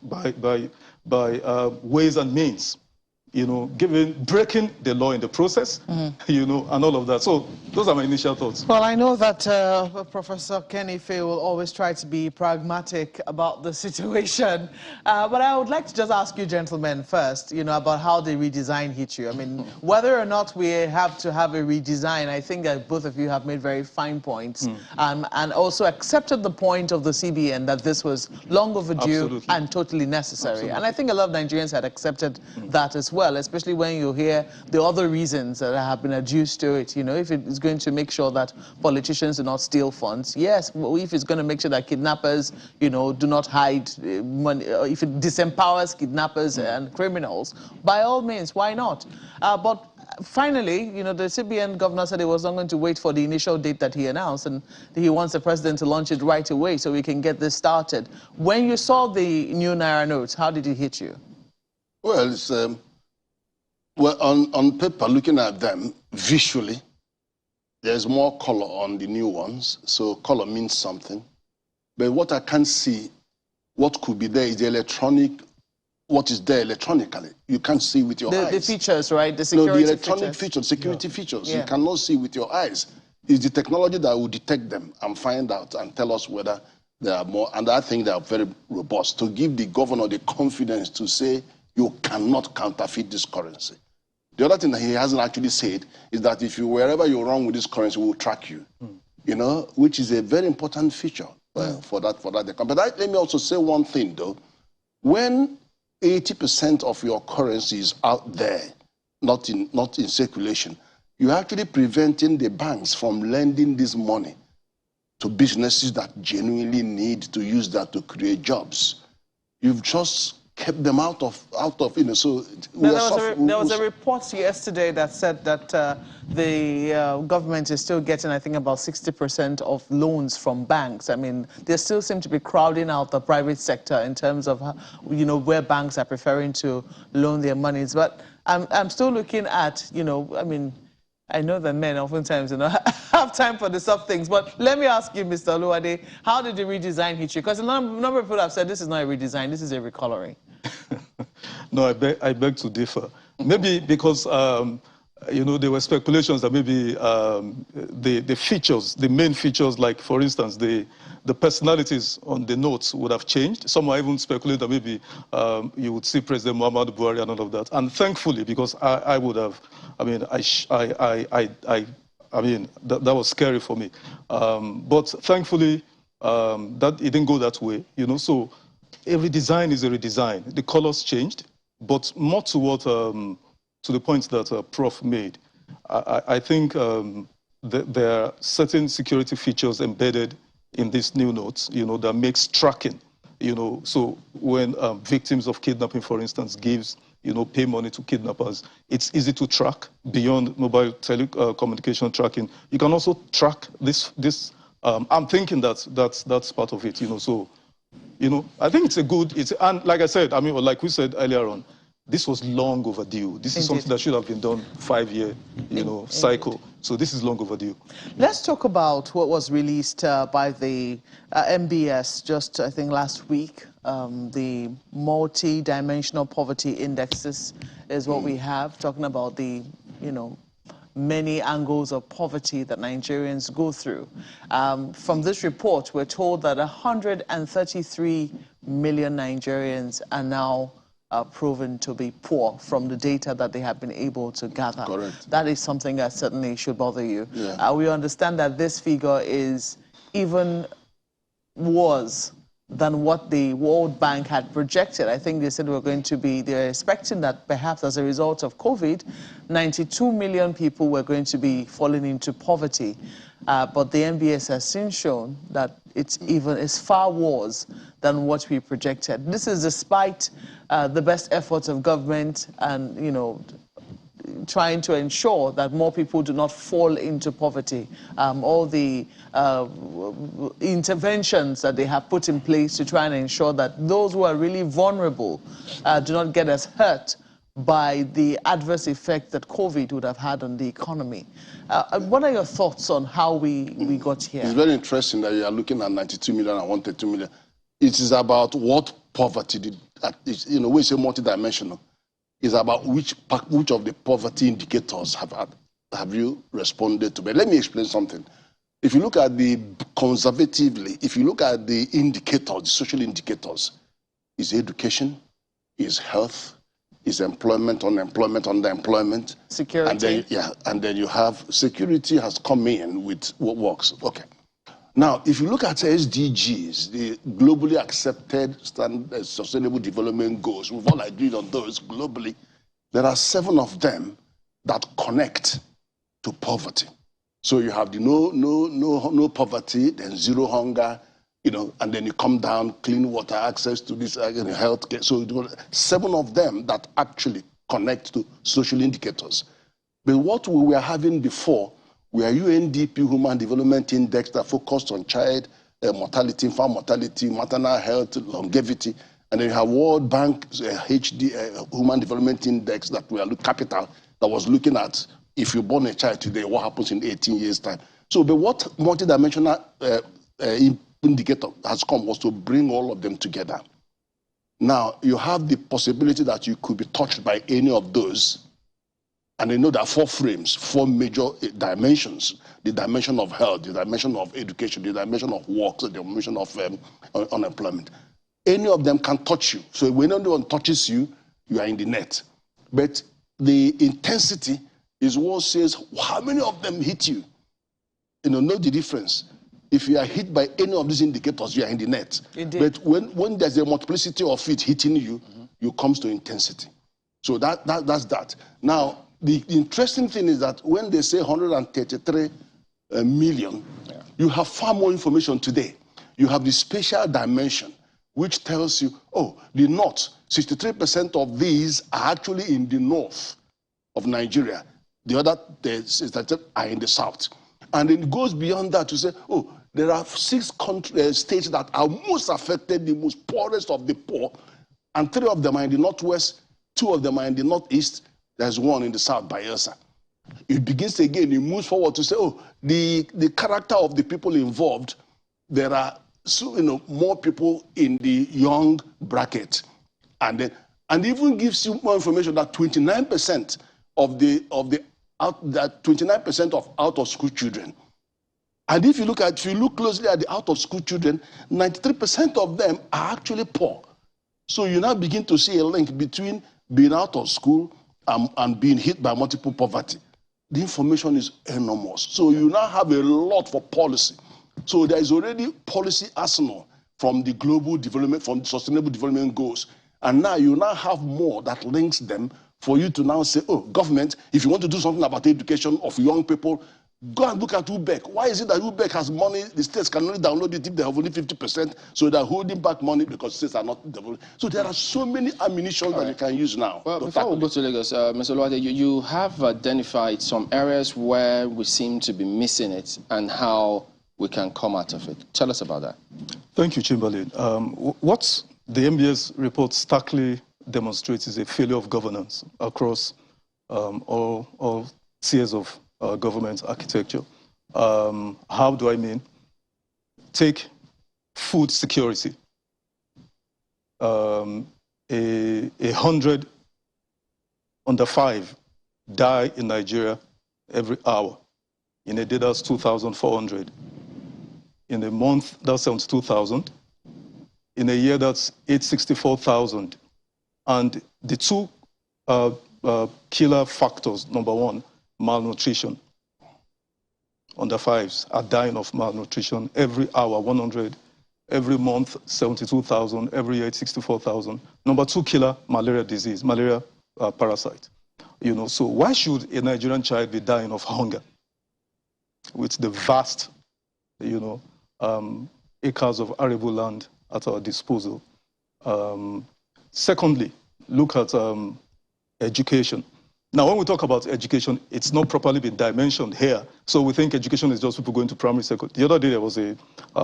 ways and means, you know, breaking the law in the process, you know, and all of that. So those are my initial thoughts. Well, I know that Professor Kenny Faye will always try to be pragmatic about the situation, but I would like to just ask you gentlemen first, you know, about how the redesign hit you. I mean, whether or not we have to have a redesign, I think that both of you have made very fine points, and also accepted the point of the CBN that this was long overdue. Absolutely. And totally necessary. Absolutely. And I think a lot of Nigerians had accepted that as well, especially when you hear the other reasons that have been adduced to it. You know, if it is going to make sure that politicians do not steal funds, yes. If it's going to make sure that kidnappers, you know, do not hide money, if it disempowers kidnappers and criminals, by all means, why not? But finally, you know, the CBN governor said he was not going to wait for the initial date that he announced, and he wants the president to launch it right away so we can get this started. When you saw the new Naira notes, how did it hit you? Well, it's, well, on paper, looking at them visually, there's more color on the new ones, so color means something. But what I can't see, what could be there is the electronic, what is there electronically. You can't see with your eyes. The features, right? The security no, the electronic features, security features. Yeah. You cannot see with your eyes. It's the technology that will detect them and find out and tell us whether there are more. And I think they are very robust to give the governor the confidence to say you cannot counterfeit this currency. The other thing that he hasn't actually said is that if you, wherever you're wrong with this currency, we'll track you. You know, which is a very important feature for that. But let me also say one thing, though. When 80% of your currency is out there, not in circulation, you're actually preventing the banks from lending this money to businesses that genuinely need to use that to create jobs. You've just kept them out of you know, so there was a report yesterday that said that the government is still getting, I think, about 60% of loans from banks. I mean, they still seem to be crowding out the private sector in terms of, you know, where banks are preferring to loan their monies. But I'm still looking at, you know, I mean, I know that men oftentimes, you know, have time for the soft things. But let me ask you, Mr. Oluwade, how did the redesign hit you? Because a number of people have said this is not a redesign, this is a recoloring. No, I beg to differ. Maybe because, you know, there were speculations that maybe the features, the main features, like, for instance, the personalities on the notes would have changed. Some are even speculated that maybe you would see President Muhammadu Buhari and all of that. And thankfully, because I would have, I mean, that was scary for me. But thankfully, that it didn't go that way, you know. So every design is a redesign. The colors changed, but more to what, to the point that Prof made. I think there are certain security features embedded in these new notes, you know, that makes tracking, you know. So when victims of kidnapping, for instance, gives, you know, pay money to kidnappers, it's easy to track beyond mobile telecommunication tracking. You can also track this. I'm thinking that's part of it, you know. So, you know, I think it's a good, and like I said, I mean, like we said earlier on, this was long overdue. This is something that should have been done 5-year, you know, cycle. So this is long overdue. Let's talk about what was released by the MBS just, I think, last week. The multi-dimensional poverty indexes is what we have, talking about the, you know, many angles of poverty that Nigerians go through. From this report, we're told that 133 million Nigerians are now proven to be poor from the data that they have been able to gather. Correct. That is something that certainly should bother you. Yeah. We understand that this figure is even worse than what the World Bank had projected. I think they said they're expecting that perhaps as a result of COVID, 92 million people were going to be falling into poverty. But the MBS has since shown that it's far worse than what we projected. This is despite the best efforts of government and, you know, trying to ensure that more people do not fall into poverty. All the interventions that they have put in place to try and ensure that those who are really vulnerable do not get as hurt by the adverse effect that COVID would have had on the economy. What are your thoughts on how we got here? It's very interesting that you are looking at 92 million and 132 million. It is about what poverty did, you know, when you say multidimensional, it's about which of the poverty indicators have you responded to. But let me explain something. If you look at conservatively, if you look at the indicators, the social indicators, is education, is health, is employment, unemployment, underemployment. Security. And then you have security has come in with what works. Okay. Now, if you look at SDGs, the globally accepted sustainable development goals, we've all agreed on those globally. There are 7 of them that connect to poverty. So you have the no poverty, then zero hunger, you know, and then you come down, clean water, access to this health care. So 7 of them that actually connect to social indicators. But what we were having before were UNDP Human Development Index that focused on child mortality, infant mortality, maternal health, longevity, and then you have World Bank HD Human Development Index that we are capital that was looking at if you born a child today, what happens in 18 years' time. So, but what multidimensional indicator has come was to bring all of them together. Now, you have the possibility that you could be touched by any of those. And you know there are 4 frames, 4 major dimensions: the dimension of health, the dimension of education, the dimension of work, the dimension of unemployment. Any of them can touch you. So when anyone touches you, you are in the net. But the intensity is what says how many of them hit you. You know the difference. If you are hit by any of these indicators, you are in the net. Indeed. But when there's a multiplicity of it hitting you, you comes to intensity. So that's that. Now, the interesting thing is that when they say 133 million, you have far more information today. You have the spatial dimension, which tells you, oh, the north, 63% of these are actually in the north of Nigeria. The other are in the south. And then it goes beyond that to say, oh, there are 6 states that are most affected, the most poorest of the poor, and 3 of them are in the northwest, 2 of them are in the northeast, there's 1 in the south, Bayelsa. It begins again, it moves forward to say, oh, the character of the people involved, there are more people in the young bracket. And even gives you more information that 29% of 29% of out-of-school children. And if you look closely at the out-of-school children, 93% of them are actually poor. So you now begin to see a link between being out of school and being hit by multiple poverty. The information is enormous. So you now have a lot for policy. So there is already policy arsenal from the global development, from sustainable development goals. And now you now have more that links them for you to now say, oh, government, if you want to do something about the education of young people, go and look at UBEC. Why is it that UBEC has money? The states can only download it if they have only 50%, so they're holding back money because states are not developing. So there are so many ammunition that you can use now. Well, before we go to Lagos, Mr. Oluwade, you have identified some areas where we seem to be missing it and how we can come out of it. Tell us about that. Thank you, Chamberlain. What the MBS report starkly demonstrates is a failure of governance across all tiers of government architecture. How do I mean? Take food security. 100 under 5 die in Nigeria every hour. In a day, that's 2,400. In a month, that's 72,000. In a year, that's 864,000. And the 2 killer factors, number 1, malnutrition. Under 5s are dying of malnutrition every hour, 100. Every month, 72,000. Every year, 64,000. Number 2 killer, malaria disease, malaria parasite. So why should a Nigerian child be dying of hunger with the vast, acres of arable land at our disposal? Secondly, look at education. Now, when we talk about education, it's not properly been dimensioned here. So we think education is just people going to primary, secondary. The other day, there was a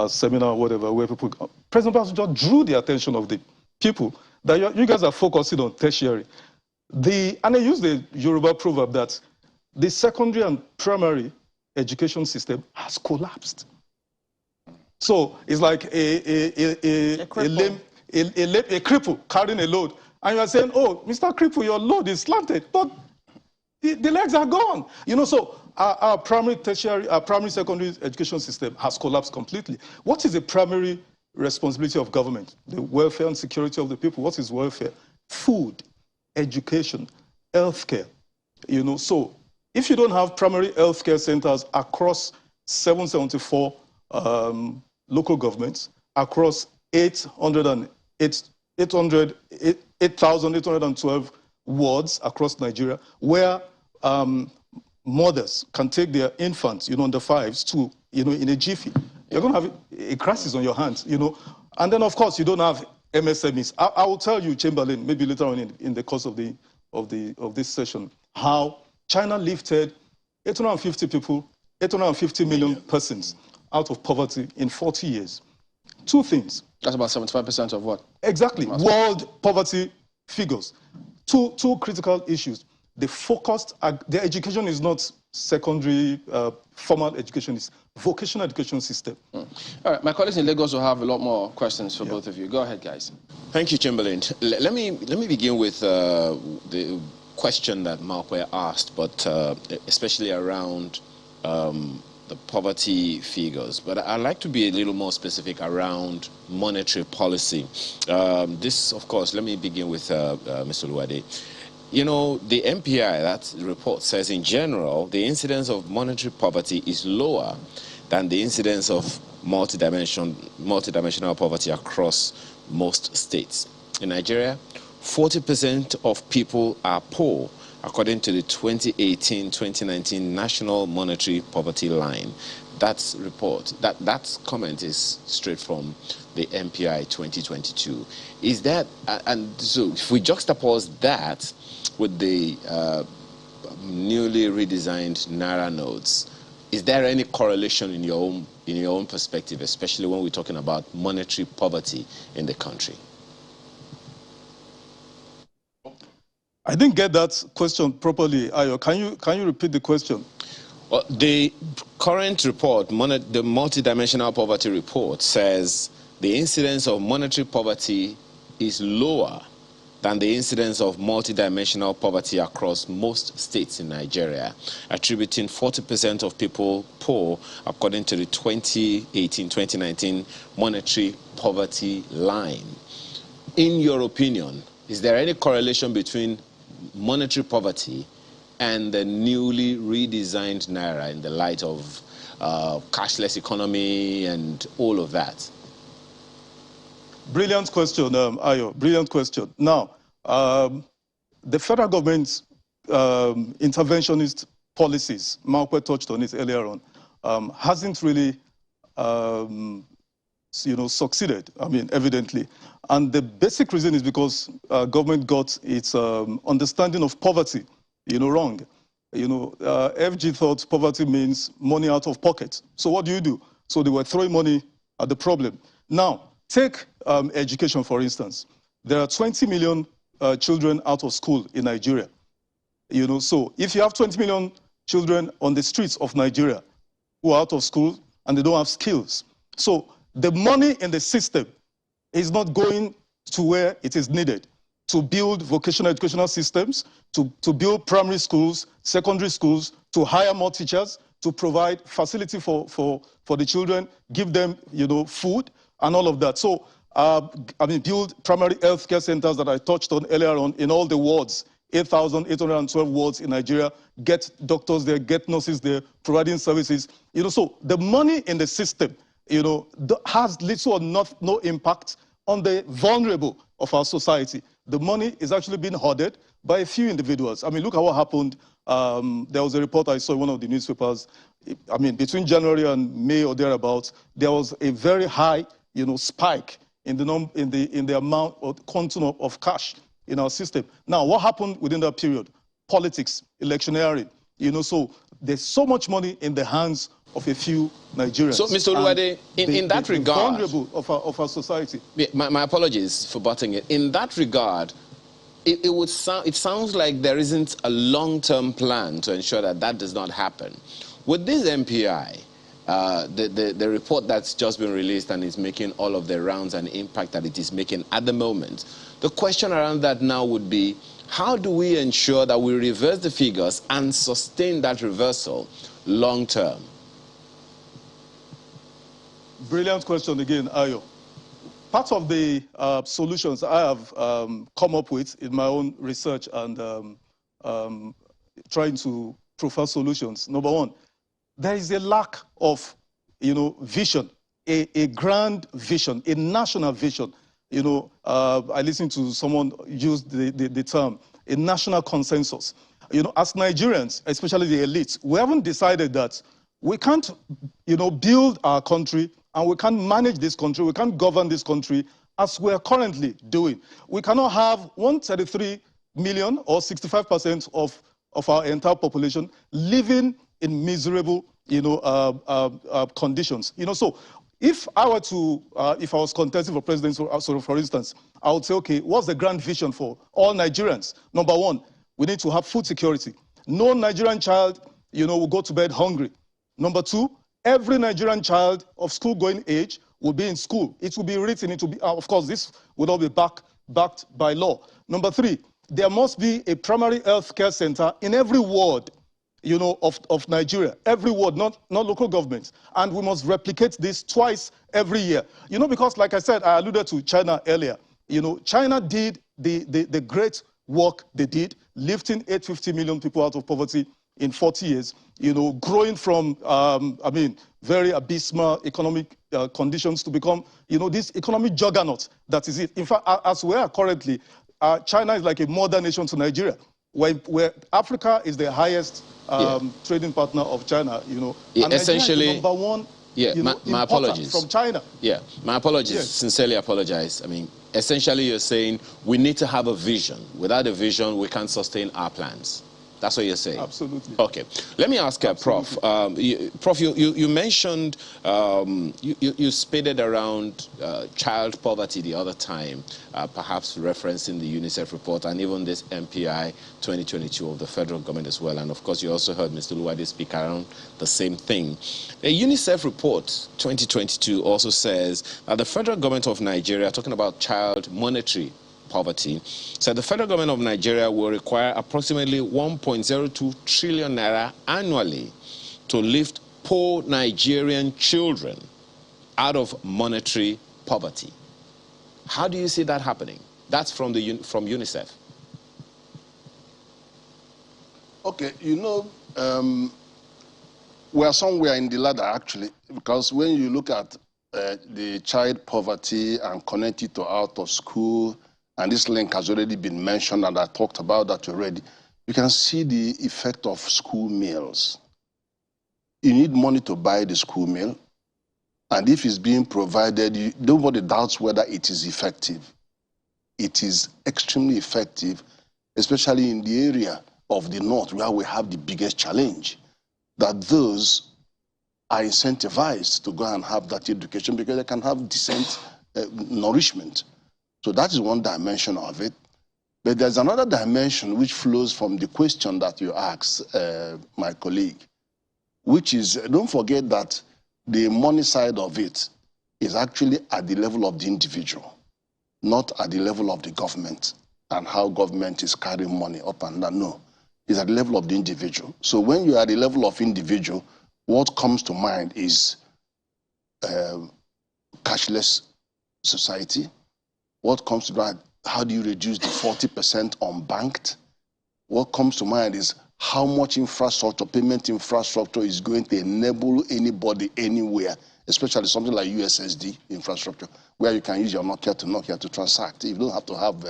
seminar, whatever, where President Basu just drew the attention of the people that you guys are focusing on tertiary. And I use the Yoruba proverb that the secondary and primary education system has collapsed. So it's like a cripple carrying a load. And you are saying, oh, Mr. Cripple, your load is slanted, but the legs are gone. So our primary, tertiary, our primary, secondary education system has collapsed completely. What is the primary responsibility of government? The welfare and security of the people. What is welfare? Food, education, healthcare. So if you don't have primary healthcare centers across 774 local governments, across 8,812 wards across Nigeria, where mothers can take their infants, under 5s to, in a jiffy, you're going to have a crisis on your hands, And then, of course, you don't have MSMEs. I will tell you, Chamberlain, maybe later on in the course of this session, how China lifted 850 people, 850 million persons out of poverty in 40 years. Two things. That's about 75% of what? Exactly. World poverty figures. Two critical issues. The focused, the education is not secondary, formal education, it's vocational education system. All right, my colleagues in Lagos will have a lot more questions for both of you. Go ahead, guys. Thank you, Chamberlain. Let me begin with the question that Malkwe asked, but especially around the poverty figures. But I'd like to be a little more specific around monetary policy. This, of course, let me begin with Mr. Oluwade. You know, the MPI, that report says in general, the incidence of monetary poverty is lower than the incidence of multidimensional poverty across most states. In Nigeria, 40% of people are poor, according to the 2018-2019 National Monetary Poverty Line. That report, that comment is straight from the MPI 2022. Is that, and so if we juxtapose that with the newly redesigned Naira notes, is there any correlation in your own perspective, especially when we're talking about monetary poverty in the country? I didn't get that question properly, Ayo. Can you repeat the question? Well, the current report, the multidimensional poverty report, says the incidence of monetary poverty is lower than the incidence of multidimensional poverty across most states in Nigeria, attributing 40% of people poor, according to the 2018-2019 Monetary Poverty Line. In your opinion, is there any correlation between monetary poverty and the newly redesigned Naira in the light of cashless economy and all of that? Brilliant question, Ayo. Brilliant question. Now, the federal government's interventionist policies, Malkwe touched on it earlier on, hasn't really, succeeded. I mean, evidently, and the basic reason is because government got its understanding of poverty, wrong. FG thought poverty means money out of pocket. So what do? So they were throwing money at the problem. Now, take education, for instance. There are 20 million children out of school in Nigeria. So if you have 20 million children on the streets of Nigeria who are out of school and they don't have skills, so the money in the system is not going to where it is needed to build vocational educational systems, to build primary schools, secondary schools, to hire more teachers, to provide facility for the children, give them, food and all of that. So, build primary healthcare centers that I touched on earlier on in all the wards, 8,812 wards in Nigeria, get doctors there, get nurses there, providing services. So the money in the system, has little or no impact on the vulnerable of our society. The money is actually being hoarded by a few individuals. I mean, look at what happened. There was a report I saw in one of the newspapers. I mean, between January and May or thereabouts, there was a very high, spike in the amount or quantum of cash in our system. Now, what happened within that period? Politics, electioneering. So there's so much money in the hands of a few Nigerians. So, Mr. Oluwade, in that regard, the vulnerable of our society. My apologies for butting it. In that regard, it sounds like there isn't a long-term plan to ensure that does not happen. With this MPI, the report that's just been released and is making all of the rounds and impact that it is making at the moment, the question around that now would be, how do we ensure that we reverse the figures and sustain that reversal long-term? Brilliant question again, Ayo. Part of the solutions I have come up with in my own research and trying to profile solutions. Number one, there is a lack of, vision, a grand vision, a national vision. I listened to someone use the term, a national consensus. As Nigerians, especially the elites, we haven't decided that we can't, build our country and we can't manage this country, we can't govern this country as we're currently doing. We cannot have 133 million or 65% of our entire population living in miserable, conditions. So if I were to, if I was contesting for president, for instance, I would say, okay, what's the grand vision for all Nigerians? Number one, we need to have food security. No Nigerian child, will go to bed hungry. Number two, every Nigerian child of school-going age will be in school. It will be written, it will be, of course, this will all be backed by law. Number three, there must be a primary health care center in every ward, of Nigeria, every ward, not local governments. And we must replicate this twice every year. Because like I said, I alluded to China earlier. China did the great work they did, lifting 850 million people out of poverty in 40 years, growing from, very abysmal economic conditions to become, this economic juggernaut that is it. In fact, as we are currently, China is like a modern nation to Nigeria, where Africa is the highest trading partner of China, and essentially, number one, my apologies from China. Yeah, my apologies. Yes. Sincerely apologize. Essentially, you're saying we need to have a vision. Without a vision, we can't sustain our plans. That's what you're saying? Absolutely. Okay. Let me ask Prof. Prof, you mentioned, you spaded around child poverty the other time, perhaps referencing the UNICEF report and even this MPI 2022 of the federal government as well. And of course, you also heard Mr. Luwade speak around the same thing. The UNICEF report 2022 also says that the federal government of Nigeria, talking about child monetary poverty, said the federal government of Nigeria will require approximately 1.02 trillion naira annually to lift poor Nigerian children out of monetary poverty. How do you see that happening? That's from UNICEF. Okay, we are somewhere in the ladder actually, because when you look at the child poverty and connect it to out of school, and this link has already been mentioned, and I talked about that already, you can see the effect of school meals. You need money to buy the school meal, and if it's being provided, nobody doubts whether it is effective. It is extremely effective, especially in the area of the north where we have the biggest challenge, that those are incentivized to go and have that education because they can have decent nourishment. So that is one dimension of it. But there's another dimension which flows from the question that you asked, my colleague, which is, don't forget that the money side of it is actually at the level of the individual, not at the level of the government and how government is carrying money up and down. No, it's at the level of the individual. So when you're at the level of individual, what comes to mind is cashless society. What comes to mind, how do you reduce the 40% unbanked? What comes to mind is how much infrastructure, payment infrastructure is going to enable anybody anywhere, especially something like USSD infrastructure, where you can use your Nokia to transact. You don't have to have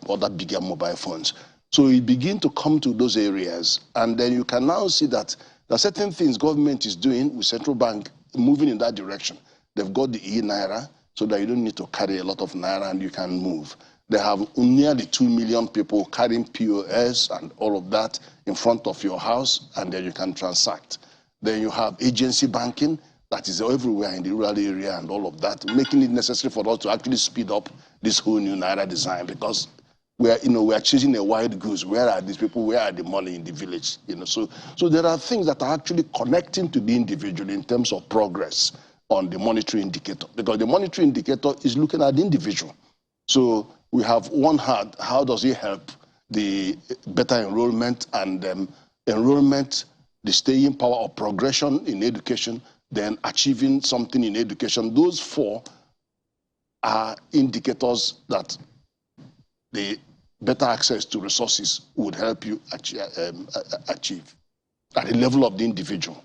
other bigger mobile phones. So you begin to come to those areas, and then you can now see that there are certain things government is doing with central bank moving in that direction. They've got the e-Naira, so that you don't need to carry a lot of Naira and you can move. They have nearly 2 million people carrying POS and all of that in front of your house, and then you can transact. Then you have agency banking that is everywhere in the rural area and all of that, making it necessary for us to actually speed up this whole new Naira design, because we are chasing a wild goose. Where are these people? Where are the money in the village? So there are things that are actually connecting to the individual in terms of progress on the monetary indicator, because the monetary indicator is looking at the individual. So we have one hand, how does it help the better enrollment and enrollment, the staying power of progression in education, then achieving something in education. Those four are indicators that the better access to resources would help you achieve at the level of the individual.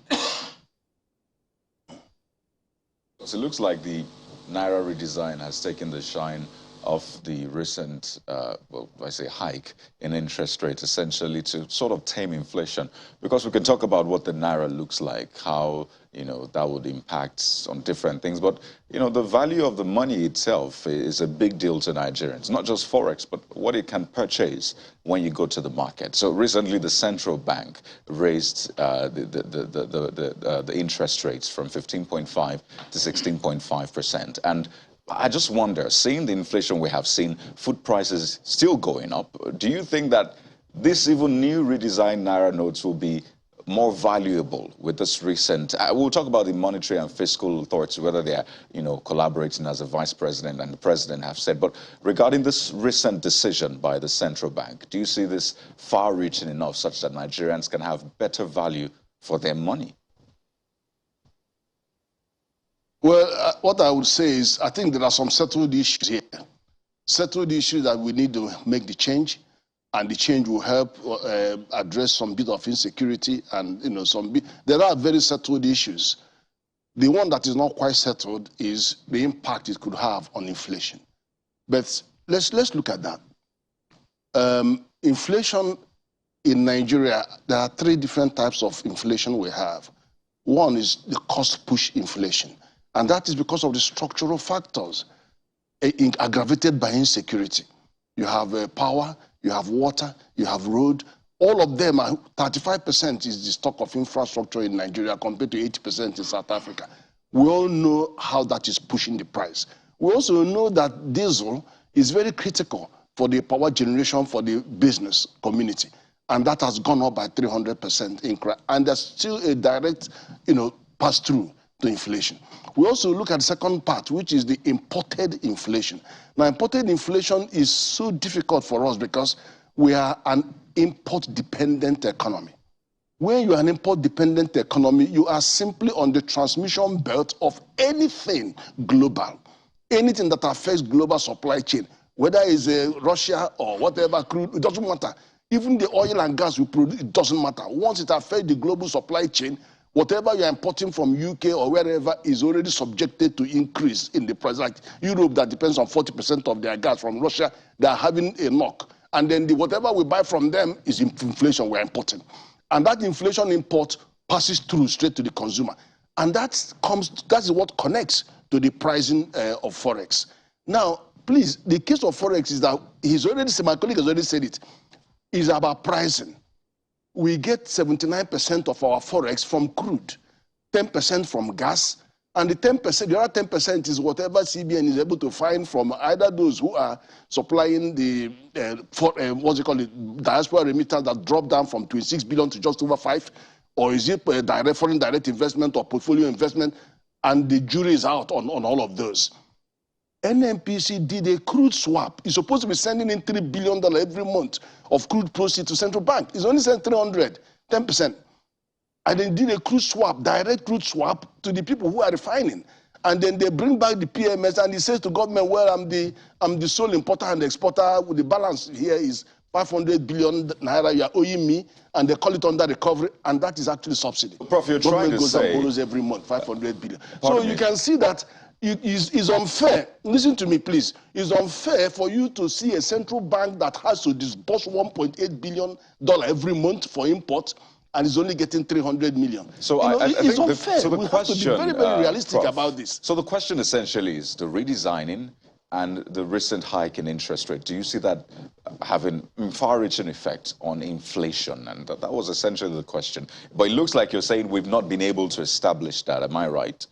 So it looks like the Naira redesign has taken the shine of the recent, well, I say hike in interest rates, essentially to sort of tame inflation? Because we can talk about what the Naira looks like, how, you know, that would impact on different things. But, you know, the value of the money itself is a big deal to Nigerians, not just Forex, but what it can purchase when you go to the market. So recently, the central bank raised the interest rates from 15.5 to 16.5%. And I just wonder, seeing the inflation we have seen, food prices still going up, do you think that this even new redesigned Naira notes will be more valuable with this recent, we'll talk about the monetary and fiscal authorities, whether they are, you know, collaborating as a vice president and the president have said, but regarding this recent decision by the central bank, do you see this far-reaching enough such that Nigerians can have better value for their money? Well, what I would say is, I think there are some settled issues here. Settled issues that we need to make the change, and the change will help address some bit of insecurity and, you know, there are very settled issues. The one that is not quite settled is the impact it could have on inflation. But let's look at that. Inflation in Nigeria, there are three different types of inflation we have. One is the cost push inflation. And that is because of the structural factors aggravated by insecurity. You have power, you have water, you have road. All of them are 35% is the stock of infrastructure in Nigeria compared to 80% in South Africa. We all know how that is pushing the price. We also know that diesel is very critical for the power generation for the business community. And that has gone up by 300%. And there's still a direct, you know, pass-through to inflation. We also look at the second part, which is the imported inflation. Now, imported inflation is so difficult for us because we are an import-dependent economy. When you are an import-dependent economy, you are simply on the transmission belt of anything global. Anything that affects global supply chain, whether it's Russia or whatever crude, it doesn't matter. Even the oil and gas we produce, it doesn't matter. Once it affects the global supply chain, whatever you're importing from UK or wherever is already subjected to increase in the price. Like Europe, that depends on 40% of their gas from Russia, they're having a knock. And then whatever we buy from them is inflation we're importing. And that inflation import passes through straight to the consumer. And that's what connects to the pricing of Forex. Now, please, the case of Forex is that my colleague has already said it, is about pricing. We get 79% of our Forex from crude, 10% from gas, and the 10%, the other 10% is whatever CBN is able to find from either those who are supplying the, diaspora remittance that dropped down from 26 billion to just over 5, or is it a foreign direct investment or portfolio investment, and the jury is out on all of those. NNPC did a crude swap. It's supposed to be sending in $3 billion every month of crude proceeds to central bank. It's only sent 300, 10%. And they did a crude swap, direct crude swap to the people who are refining. And then they bring back the PMS and he says to government, well, I'm the sole importer and exporter. The balance here is 500 billion naira you are owing me, and they call it under recovery, and that is actually subsidy. Prof, you're trying to goes say... and borrows every month, 500 billion. So you can see that it's unfair. Listen to me, please. It's unfair for you to see a central bank that has to disburse $1.8 billion every month for import, and is only getting 300 million. So it's unfair. So the we question, have to be very, very realistic Prof, about this. So the question essentially is the redesigning and the recent hike in interest rate. Do you see that having far-reaching effect on inflation? And that was essentially the question. But it looks like you're saying we've not been able to establish that. Am I right?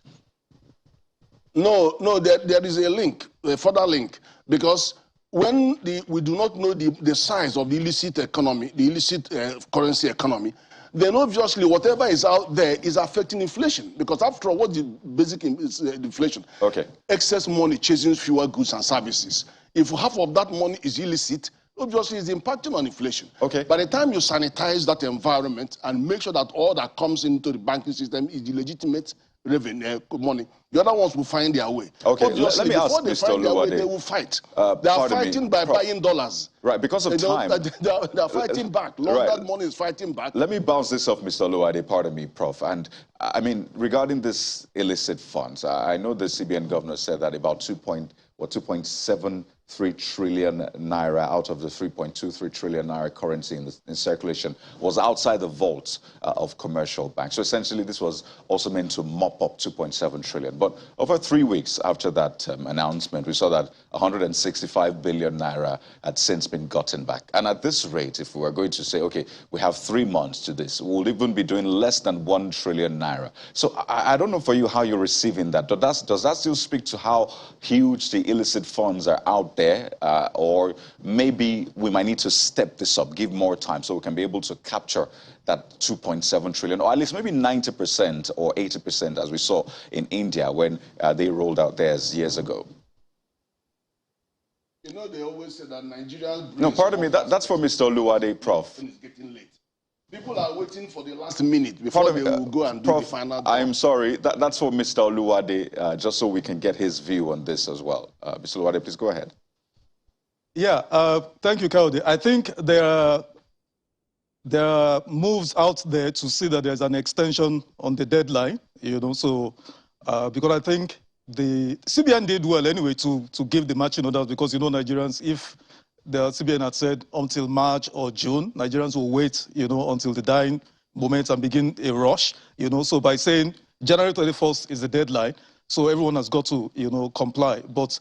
No, there is a link, a further link, because when we do not know the size of the illicit economy, the illicit currency economy, then obviously whatever is out there is affecting inflation. Because after all, what the basic is inflation? Okay. Excess money chasing fewer goods and services. If half of that money is illicit, obviously it's impacting on inflation. Okay. By the time you sanitize that environment and make sure that all that comes into the banking system is legitimate revenue, money. The other ones will find their way. Okay, Obviously, let me ask before they Mr. find their way, Oluwade. they will fight. They are fighting by buying dollars. Right, because of time. They are fighting back. Long that money is fighting back. Let me bounce this off, Mr. Oluwade, pardon me, Prof. And I mean, regarding this illicit funds, I know the CBN governor said that about 2.73 trillion naira out of the 3.23 trillion naira currency in circulation was outside the vaults of commercial banks. So essentially, this was also meant to mop up 2.7 trillion. But over 3 weeks after that announcement, we saw that 165 billion naira had since been gotten back. And at this rate, if we were going to say, okay, we have 3 months to this, we'll even be doing less than 1 trillion naira. So I don't know for you how you're receiving that. Does that still speak to how huge the illicit funds are out there? Or maybe we might need to step this up, give more time so we can be able to capture that 2.7 trillion, or at least maybe 90% or 80% as we saw in India when they rolled out theirs years ago. You know, they always say that Nigeria... No, pardon me, that's for Mr. Oluwade, Prof. It's getting late. People are waiting for the last minute before they will go and do Prof, the final... I'm sorry, that's for Mr. Oluwade, just so we can get his view on this as well. Mr. Oluwade, please go ahead. Yeah, thank you, Kaode. I think there are moves out there to see that there's an extension on the deadline, you know, so because I think the CBN did well anyway to give the matching orders, because, you know, Nigerians, if the CBN had said until March or June, Nigerians will wait, you know, until the dying moment and begin a rush, you know, so by saying January 21st is the deadline, so everyone has got to, you know, comply. But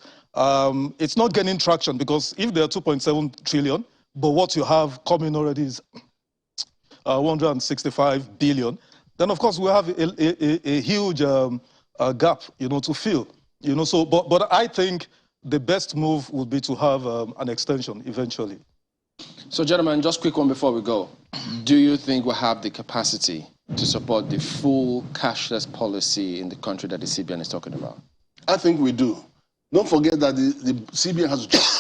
it's not gaining traction, because if there are 2.7 trillion, but what you have coming already is 165 billion, then of course we have a huge gap, you know, to fill. You know, so but I think the best move would be to have an extension eventually. So, gentlemen, just quick one before we go. Do you think we have the capacity to support the full cashless policy in the country that the CBN is talking about? I think we do. Don't forget that the CBN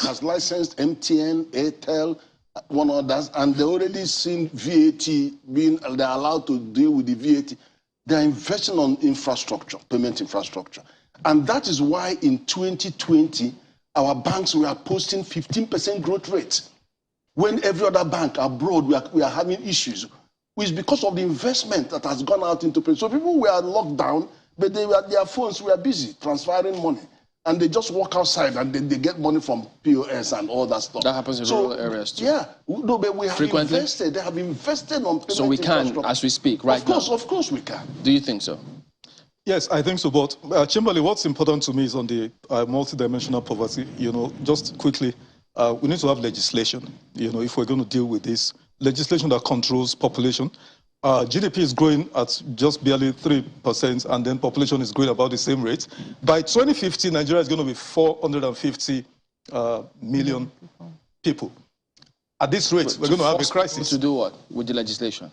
has licensed MTN, Airtel, one others, and they already seen VAT they're allowed to deal with the VAT. They're investing on infrastructure, payment infrastructure. And that is why in 2020, our banks were posting 15% growth rates. When every other bank abroad, we are having issues. It's because of the investment that has gone out into place. So people were locked down, but their phones were busy transferring money. And they just walk outside and they get money from POS and all that stuff. That happens in rural areas too. Yeah, no, but we have invested. They have invested on payment. So we can, as we speak, right now. Of course we can. Do you think so? Yes, I think so. But Chimberly, what's important to me is on the multidimensional poverty. You know, just quickly, we need to have legislation. You know, if we're going to deal with this, legislation that controls population. GDP is growing at just barely 3%, and then population is growing about the same rate. By 2050, Nigeria is going to be 450 million people. At this rate, we're going to have a crisis. To do what with the legislation?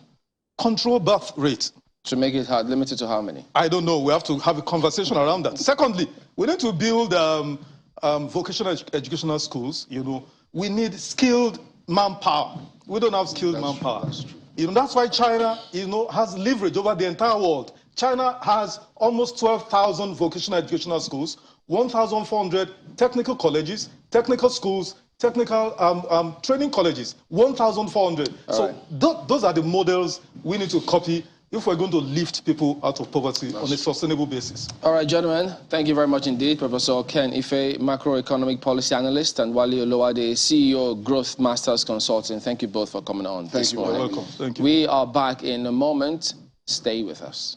Control birth rate. To make it hard, limited to how many? I don't know. We have to have a conversation around that. Secondly, we need to build vocational educational schools. You know, we need skilled manpower. We don't have skilled manpower. You know, that's why China, you know, has leverage over the entire world. China has almost 12,000 vocational educational schools, 1,400 technical colleges, technical schools, technical training colleges, 1,400. So those are the models we need to copy if we're going to lift people out of poverty on a sustainable basis. All right, gentlemen, thank you very much indeed. Professor Ken Ife, macroeconomic policy analyst, and Wale Oluwade, CEO, Growth Masters Consulting. Thank you both for coming on this morning. You're welcome. Thank you. We are back in a moment. Stay with us.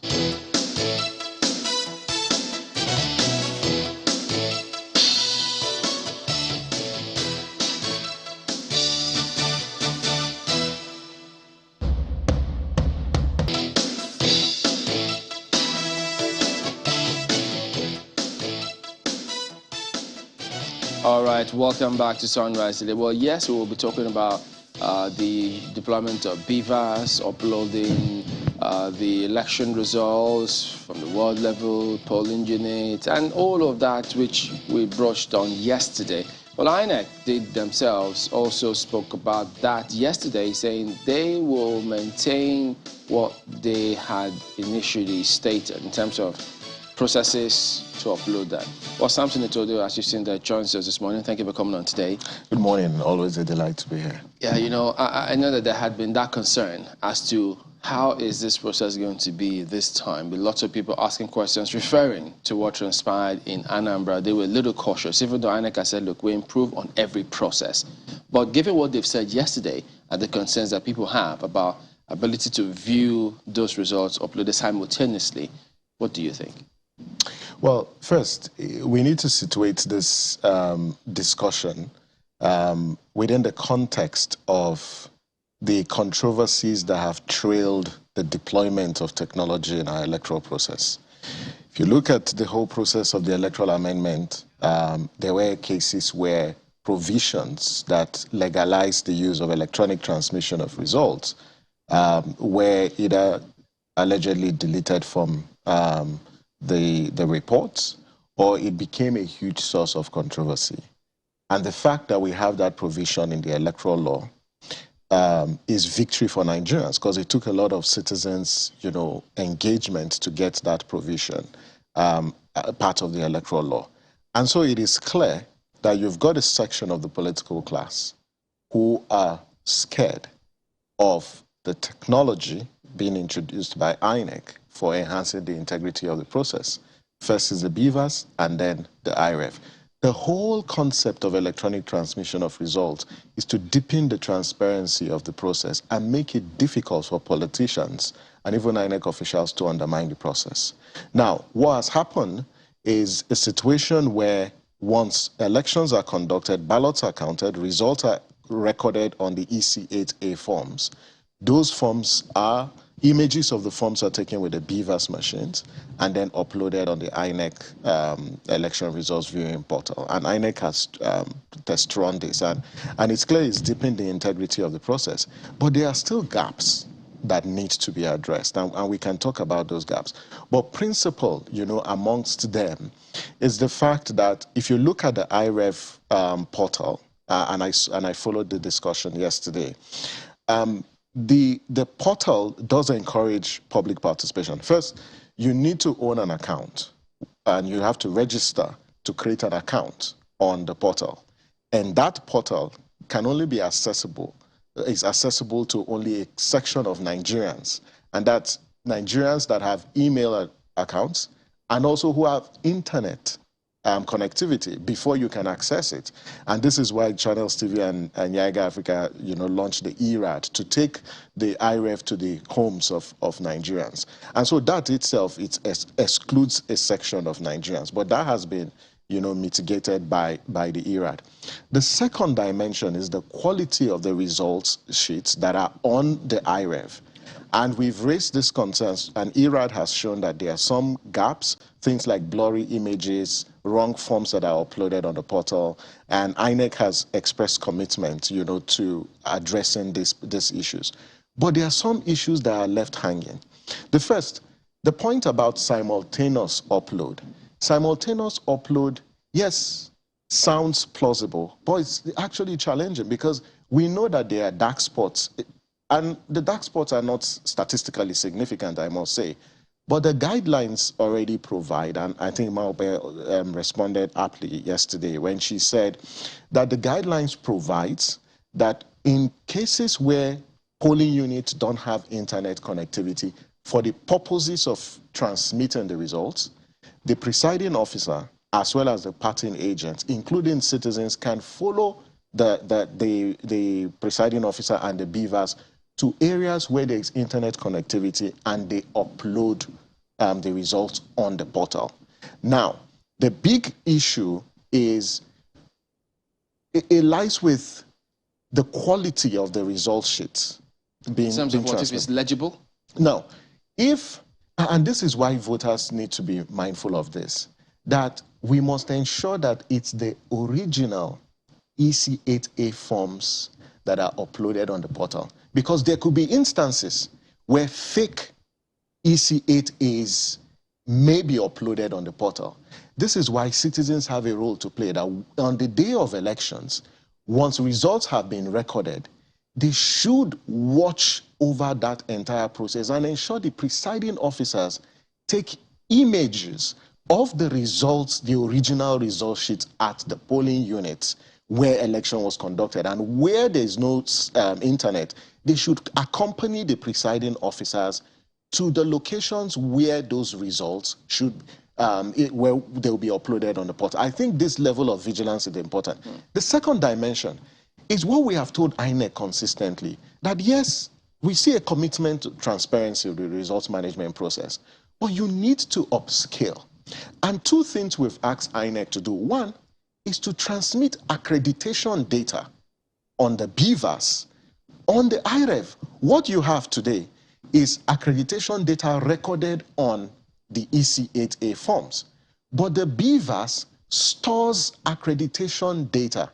All right, welcome back to Sunrise today. Well, yes, we will be talking about the deployment of BVAS, uploading the election results from the world level, polling units, and all of that which we brushed on yesterday. Well, INEC did themselves also spoke about that yesterday, saying they will maintain what they had initially stated in terms of processes to upload that. Well, Samson Itodo, as you've seen, that joins us this morning. Thank you for coming on today. Good morning. Always a delight to be here. Yeah, you know, I know that there had been that concern as to how is this process going to be this time. With lots of people asking questions referring to what transpired in Anambra. They were a little cautious, even though INEC said, look, we improve on every process. But given what they've said yesterday and the concerns that people have about ability to view those results uploaded simultaneously, what do you think? Well, first, we need to situate this discussion within the context of the controversies that have trailed the deployment of technology in our electoral process. If you look at the whole process of the electoral amendment, there were cases where provisions that legalized the use of electronic transmission of results were either allegedly deleted from the reports, or it became a huge source of controversy. And the fact that we have that provision in the electoral law is victory for Nigerians, because it took a lot of citizens, you know, engagement to get that provision part of the electoral law. And so it is clear that you've got a section of the political class who are scared of the technology being introduced by INEC for enhancing the integrity of the process. First is the beavers and then the IREF. The whole concept of electronic transmission of results is to deepen the transparency of the process and make it difficult for politicians and even INEC officials to undermine the process. Now, what has happened is a situation where once elections are conducted, ballots are counted, results are recorded on the EC8A forms. Those forms are, images of the forms are taken with the beavers machines and then uploaded on the INEC election results viewing portal. And INEC has test run this, and it's clear it's deepening the integrity of the process. But there are still gaps that need to be addressed, and we can talk about those gaps. But principle, you know, amongst them is the fact that if you look at the IREF portal, and I followed the discussion yesterday, the portal does encourage public participation. First, you need to own an account, and you have to register to create an account on the portal. And that portal can only be accessible, is accessible to only a section of Nigerians, and that's Nigerians that have email accounts and also who have internet connectivity before you can access it. And this is why Channels TV and Yaga Africa, you know, launched the ERAD to take the IREF to the homes of Nigerians. And so that itself, it excludes a section of Nigerians, but that has been, you know, mitigated by the ERAD. The second dimension is the quality of the results sheets that are on the IREF. And we've raised these concerns, and ERAD has shown that there are some gaps, things like blurry images, wrong forms that are uploaded on the portal, and INEC has expressed commitment, you know, to addressing these issues. But there are some issues that are left hanging. The first, the point about simultaneous upload. Simultaneous upload, yes, sounds plausible, but it's actually challenging because we know that there are dark spots. And the dark spots are not statistically significant, I must say. But the guidelines already provide, and I think Maobe responded aptly yesterday when she said that the guidelines provides that in cases where polling units don't have internet connectivity, for the purposes of transmitting the results, the presiding officer, as well as the parting agents, including citizens, can follow the presiding officer and the beavers to areas where there is internet connectivity, and they upload the results on the portal. Now, the big issue is, it lies with the quality of the result sheets being in terms of what, if transmitted. it's legible? Now, if, and this is why voters need to be mindful of this, that we must ensure that it's the original EC8A forms that are uploaded on the portal. Because there could be instances where fake EC8As may be uploaded on the portal. This is why citizens have a role to play, that on the day of elections, once results have been recorded, they should watch over that entire process and ensure the presiding officers take images of the results, the original result sheets at the polling units where election was conducted, and where there's no internet, they should accompany the presiding officers to the locations where those results should, where they'll be uploaded on the portal. I think this level of vigilance is important. The second dimension is what we have told INEC consistently, that yes, we see a commitment to transparency of the results management process, but you need to upscale. And two things we've asked INEC to do. One is to transmit accreditation data on the BVAS, on the IREV. What you have today is accreditation data recorded on the EC8A forms. But the BVAS stores accreditation data.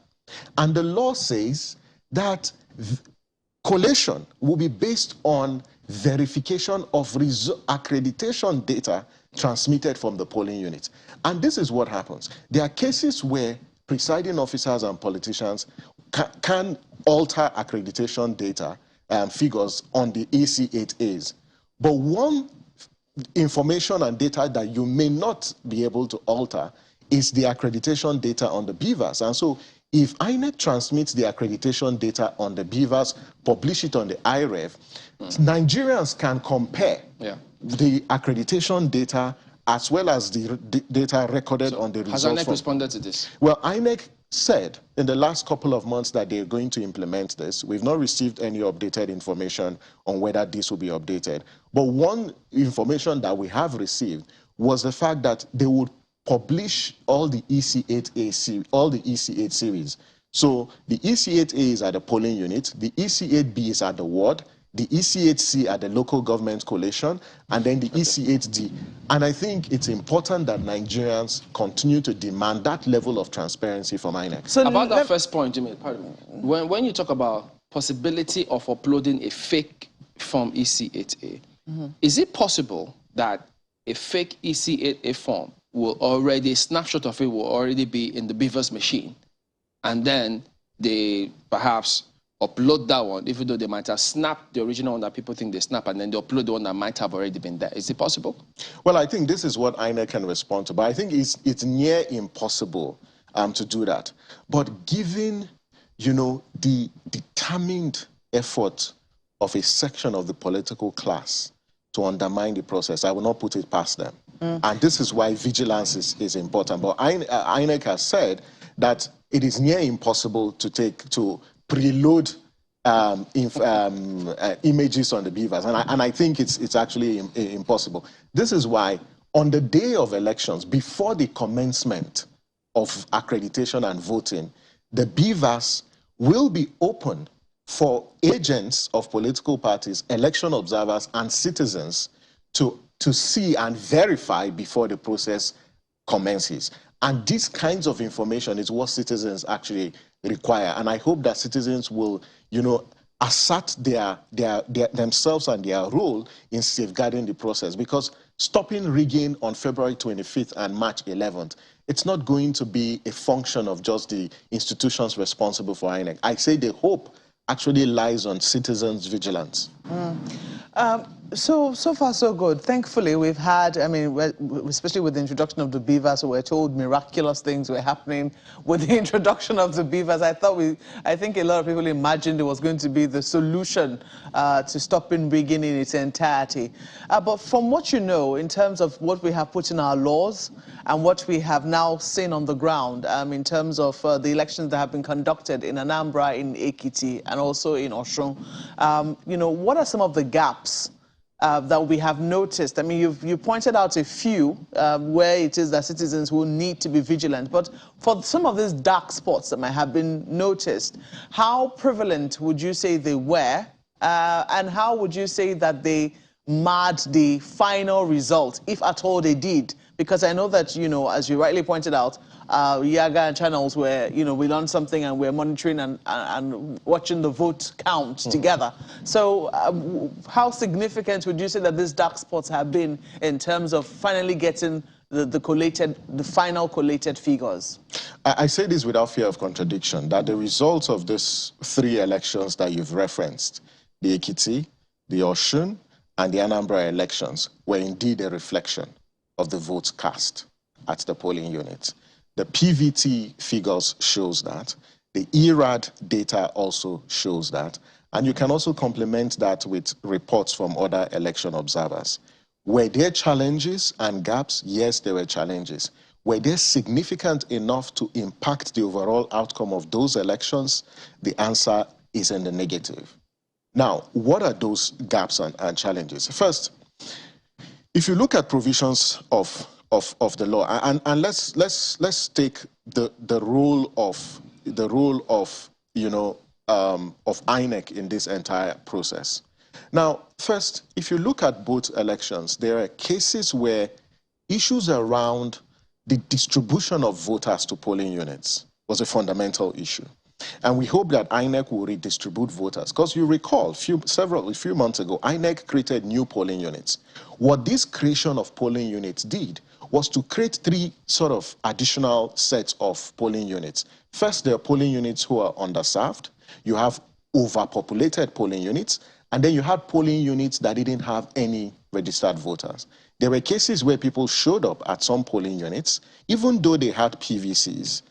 And the law says that collation will be based on verification of accreditation data transmitted from the polling unit. And this is what happens. There are cases where presiding officers and politicians can alter accreditation data figures on the EC8As. But one information and data that you may not be able to alter is the accreditation data on the BVAS. And so if INEC transmits the accreditation data on the BVAS, publish it on the IREV, Nigerians can compare the accreditation data as well as the data recorded on the results. Has INEC responded to this? Well, INEC said in the last couple of months that they're going to implement this. We've not received any updated information on whether this will be updated. But one information that we have received was the fact that they would publish all the EC8A all the EC8 series. So the EC8A is at the polling unit, the EC8B is at the ward, the EC8C at the local government collation, and then the EC8D. And I think it's important that Nigerians continue to demand that level of transparency from INEC. So about that first point, Jimmy, pardon me. When you talk about possibility of uploading a fake form EC8A, is it possible that a fake EC8A form will already, a snapshot of it will already be in the BVAS machine, and then they perhaps upload that one, even though they might have snapped the original one that people think they snap, and then they upload the one that might have already been there? Is it possible? Well, I think this is what INEC can respond to, but I think it's near impossible to do that. But given, you know, the determined effort of a section of the political class to undermine the process, I will not put it past them. And this is why vigilance is important. But INEC has said that it is near impossible to preload images on the BVAS. And I think it's actually impossible. This is why on the day of elections, before the commencement of accreditation and voting, the BVAS will be open for agents of political parties, election observers, and citizens to see and verify before the process commences. And these kinds of information is what citizens actually require. And I hope that citizens will, you know, assert themselves and their role in safeguarding the process. Because stopping rigging on February 25th and March 11th, it's not going to be a function of just the institutions responsible for INEC. I say the hope actually lies on citizens' vigilance. So far, so good. Thankfully, we've had, I mean, especially with the introduction of the BVAS, we're told miraculous things were happening with the introduction of the BVAS. I think a lot of people imagined it was going to be the solution to stopping rigging in its entirety. But from what you know, in terms of what we have put in our laws and what we have now seen on the ground, in terms of the elections that have been conducted in Anambra, in Ekiti, and also in Osun, you know, what are some of the gaps that we have noticed? I mean, you pointed out a few where it is that citizens will need to be vigilant. But for some of these dark spots that might have been noticed, how prevalent would you say they were? And how would you say that they marred the final result, if at all they did? Because I know that, you know, as you rightly pointed out, Yaga and channels where, you know, we learn something and we're monitoring and watching the vote count together. So how significant would you say that these dark spots have been in terms of finally getting the final collated figures? I say this without fear of contradiction, that the results of these three elections that you've referenced, the Ekiti, the Osun, and the Anambra elections, were indeed a reflection of the votes cast. at the polling unit. The PVT figures shows that. The ERAD data also shows that. And you can also complement that with reports from other election observers. Were there challenges and gaps? Yes, there were challenges. Were they significant enough to impact the overall outcome of those elections? The answer is in the negative. Now, what are those gaps and challenges? First, if you look at provisions of the law, and let's take the role of INEC in this entire process. Now, first, if you look at both elections, there are cases where issues around the distribution of voters to polling units was a fundamental issue. And we hope that INEC will redistribute voters. Because you recall, a few months ago, INEC created new polling units. What this creation of polling units did was to create three sort of additional sets of polling units. First, there are polling units who are underserved. You have overpopulated polling units. And then you had polling units that didn't have any registered voters. There were cases where people showed up at some polling units, even though they had PVCs,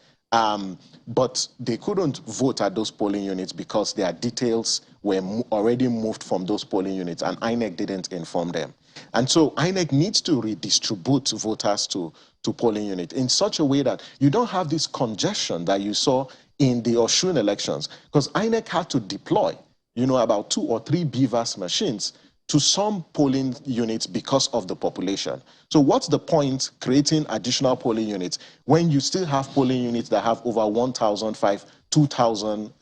but they couldn't vote at those polling units because their details were already moved from those polling units, and INEC didn't inform them. And so INEC needs to redistribute voters to polling units in such a way that you don't have this congestion that you saw in the Osun elections, because INEC had to deploy about 2 or 3 BVAS machines to some polling units because of the population. So what's the point creating additional polling units when you still have polling units that have over 2,000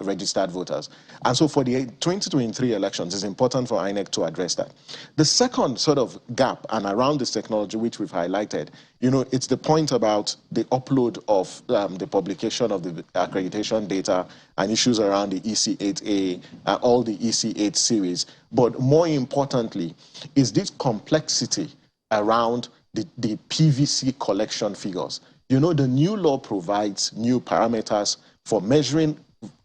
registered voters? And so for the 2023 elections, it's important for INEC to address that. The second sort of gap, and around this technology, which we've highlighted, it's the point about the upload of the publication of the accreditation data and issues around the EC8A, all the EC8 series. But more importantly, is this complexity around the PVC collection figures. The new law provides new parameters for measuring,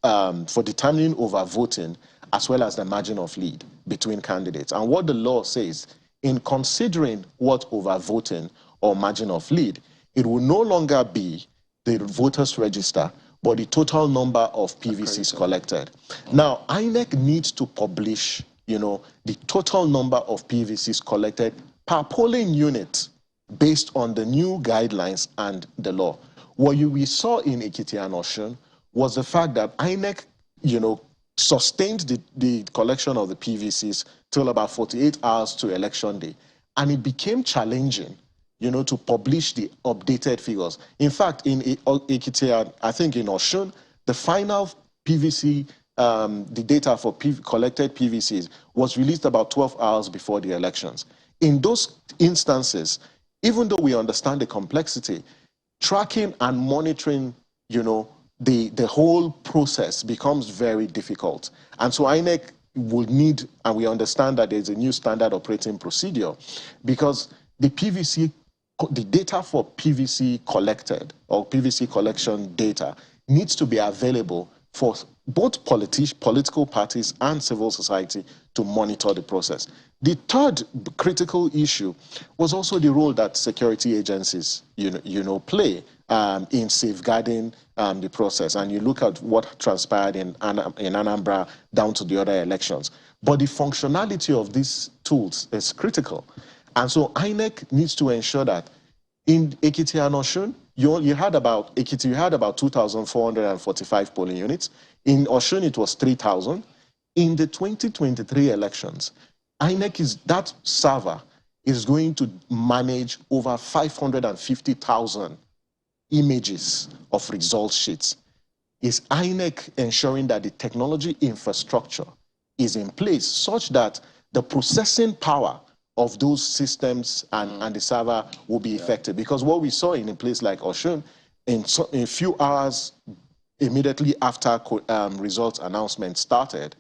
for determining overvoting, as well as the margin of lead between candidates. And what the law says, in considering what overvoting or margin of lead, it will no longer be the voters register, but the total number of PVCs collected. Now, INEC needs to publish, the total number of PVCs collected per polling unit based on the new guidelines and the law. What we saw in Ekiti and Osun was the fact that INEC, sustained the collection of the PVCs till about 48 hours to election day. And it became challenging, to publish the updated figures. In fact, in Ekiti and I think in Osun, the final PVC, the data for collected PVCs was released about 12 hours before the elections. In those instances, even though we understand the complexity, tracking and monitoring, the whole process becomes very difficult. And so INEC will need, and we understand that there's a new standard operating procedure, because the data for PVC collected, or PVC collection data, needs to be available for both political parties and civil society to monitor the process. The third critical issue was also the role that security agencies, play in safeguarding the process. And you look at what transpired in Anambra down to the other elections. But the functionality of these tools is critical. And so INEC needs to ensure that in Ekiti and Osun, you had about 2,445 polling units. In Osun, it was 3,000. In the 2023 elections, that server is going to manage over 550,000 images of result sheets. Is INEC ensuring that the technology infrastructure is in place such that the processing power of those systems and the server will be effective? Because what we saw in a place like Osun, in a few hours immediately after results announcement started,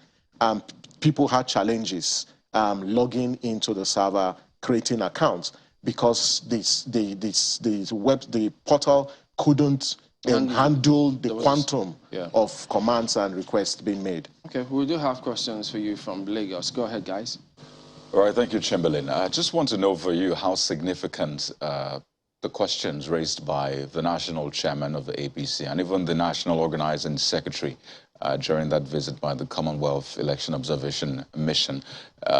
people had challenges logging into the server, creating accounts, because the portal couldn't handle the quantum of commands and requests being made. Okay, we do have questions for you from Lagos. Go ahead, guys. All right, thank you, Chamberlain. I just want to know for you how significant the questions raised by the national chairman of the APC and even the national organizing secretary during that visit by the Commonwealth Election Observation Mission,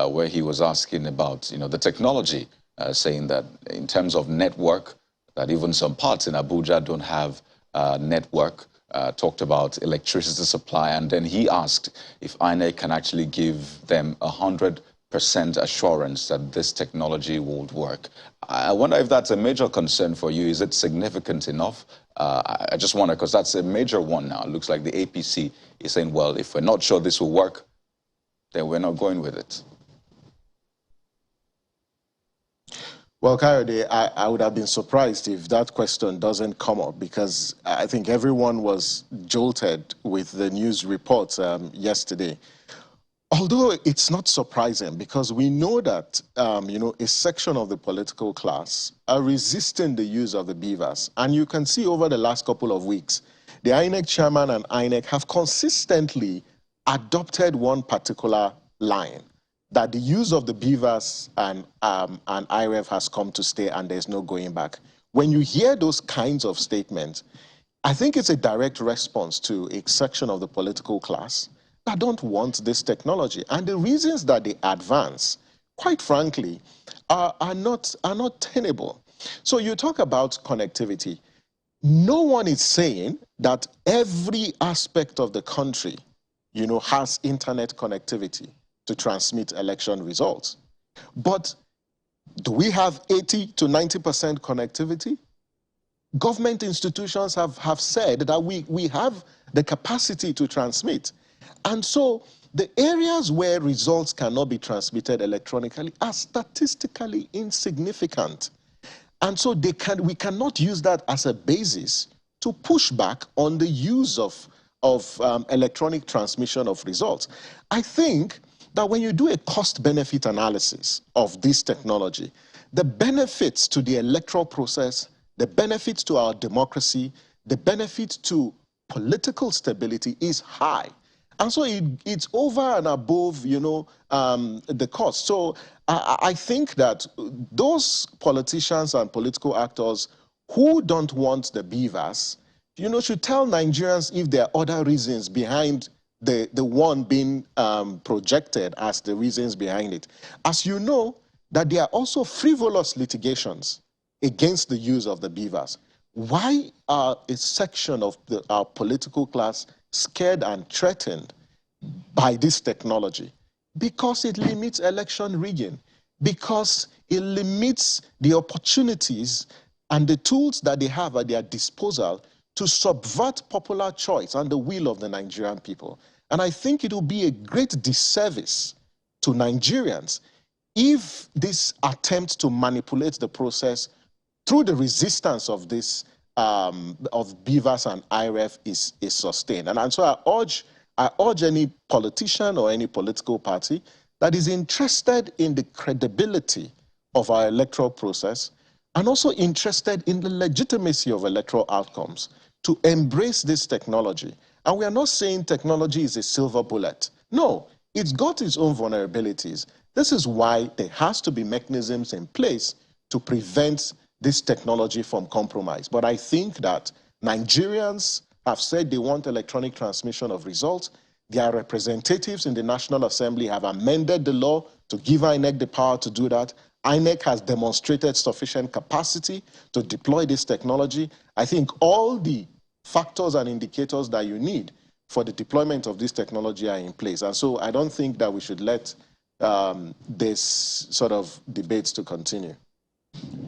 where he was asking about, the technology, saying that in terms of network, that even some parts in Abuja don't have network, talked about electricity supply, and then he asked if INEC can actually give them 100% assurance that this technology would work. I wonder if that's a major concern for you. Is it significant enough? I just wonder, because that's a major one now. It looks like the APC is saying, well, if we're not sure this will work, then we're not going with it. Well, Kayode, I would have been surprised if that question doesn't come up, because I think everyone was jolted with the news reports yesterday. Although it's not surprising, because we know that, a section of the political class are resisting the use of the beavers. And you can see over the last couple of weeks, the INEC chairman and INEC have consistently adopted one particular line, that the use of the beavers and IREF has come to stay and there's no going back. When you hear those kinds of statements, I think it's a direct response to a section of the political class that don't want this technology. And the reasons that they advance, quite frankly, are not tenable. So you talk about connectivity. No one is saying that every aspect of the country, has internet connectivity to transmit election results. But do we have 80 to 90% connectivity? Government institutions have said that we have the capacity to transmit. And so the areas where results cannot be transmitted electronically are statistically insignificant. And so we cannot use that as a basis to push back on the use of electronic transmission of results. I think that when you do a cost-benefit analysis of this technology, the benefits to the electoral process, the benefits to our democracy, the benefits to political stability is high. And so it's over and above, the cost. So I think that those politicians and political actors who don't want the beavers, should tell Nigerians if there are other reasons behind the one being projected as the reasons behind it. As you know, that there are also frivolous litigations against the use of the beavers. Why are a section of our political class scared and threatened by this technology? Because it limits election rigging, because it limits the opportunities and the tools that they have at their disposal to subvert popular choice and the will of the Nigerian people. And I think it will be a great disservice to Nigerians if this attempt to manipulate the process through the resistance of this, of beavers and IREF is sustained. And so I urge any politician or any political party that is interested in the credibility of our electoral process and also interested in the legitimacy of electoral outcomes to embrace this technology. And we are not saying technology is a silver bullet. No, it's got its own vulnerabilities. This is why there has to be mechanisms in place to prevent this technology from compromise. But I think that Nigerians have said they want electronic transmission of results. Their representatives in the National Assembly have amended the law to give INEC the power to do that. INEC has demonstrated sufficient capacity to deploy this technology. I think all the factors and indicators that you need for the deployment of this technology are in place. And so I don't think that we should let this sort of debates to continue.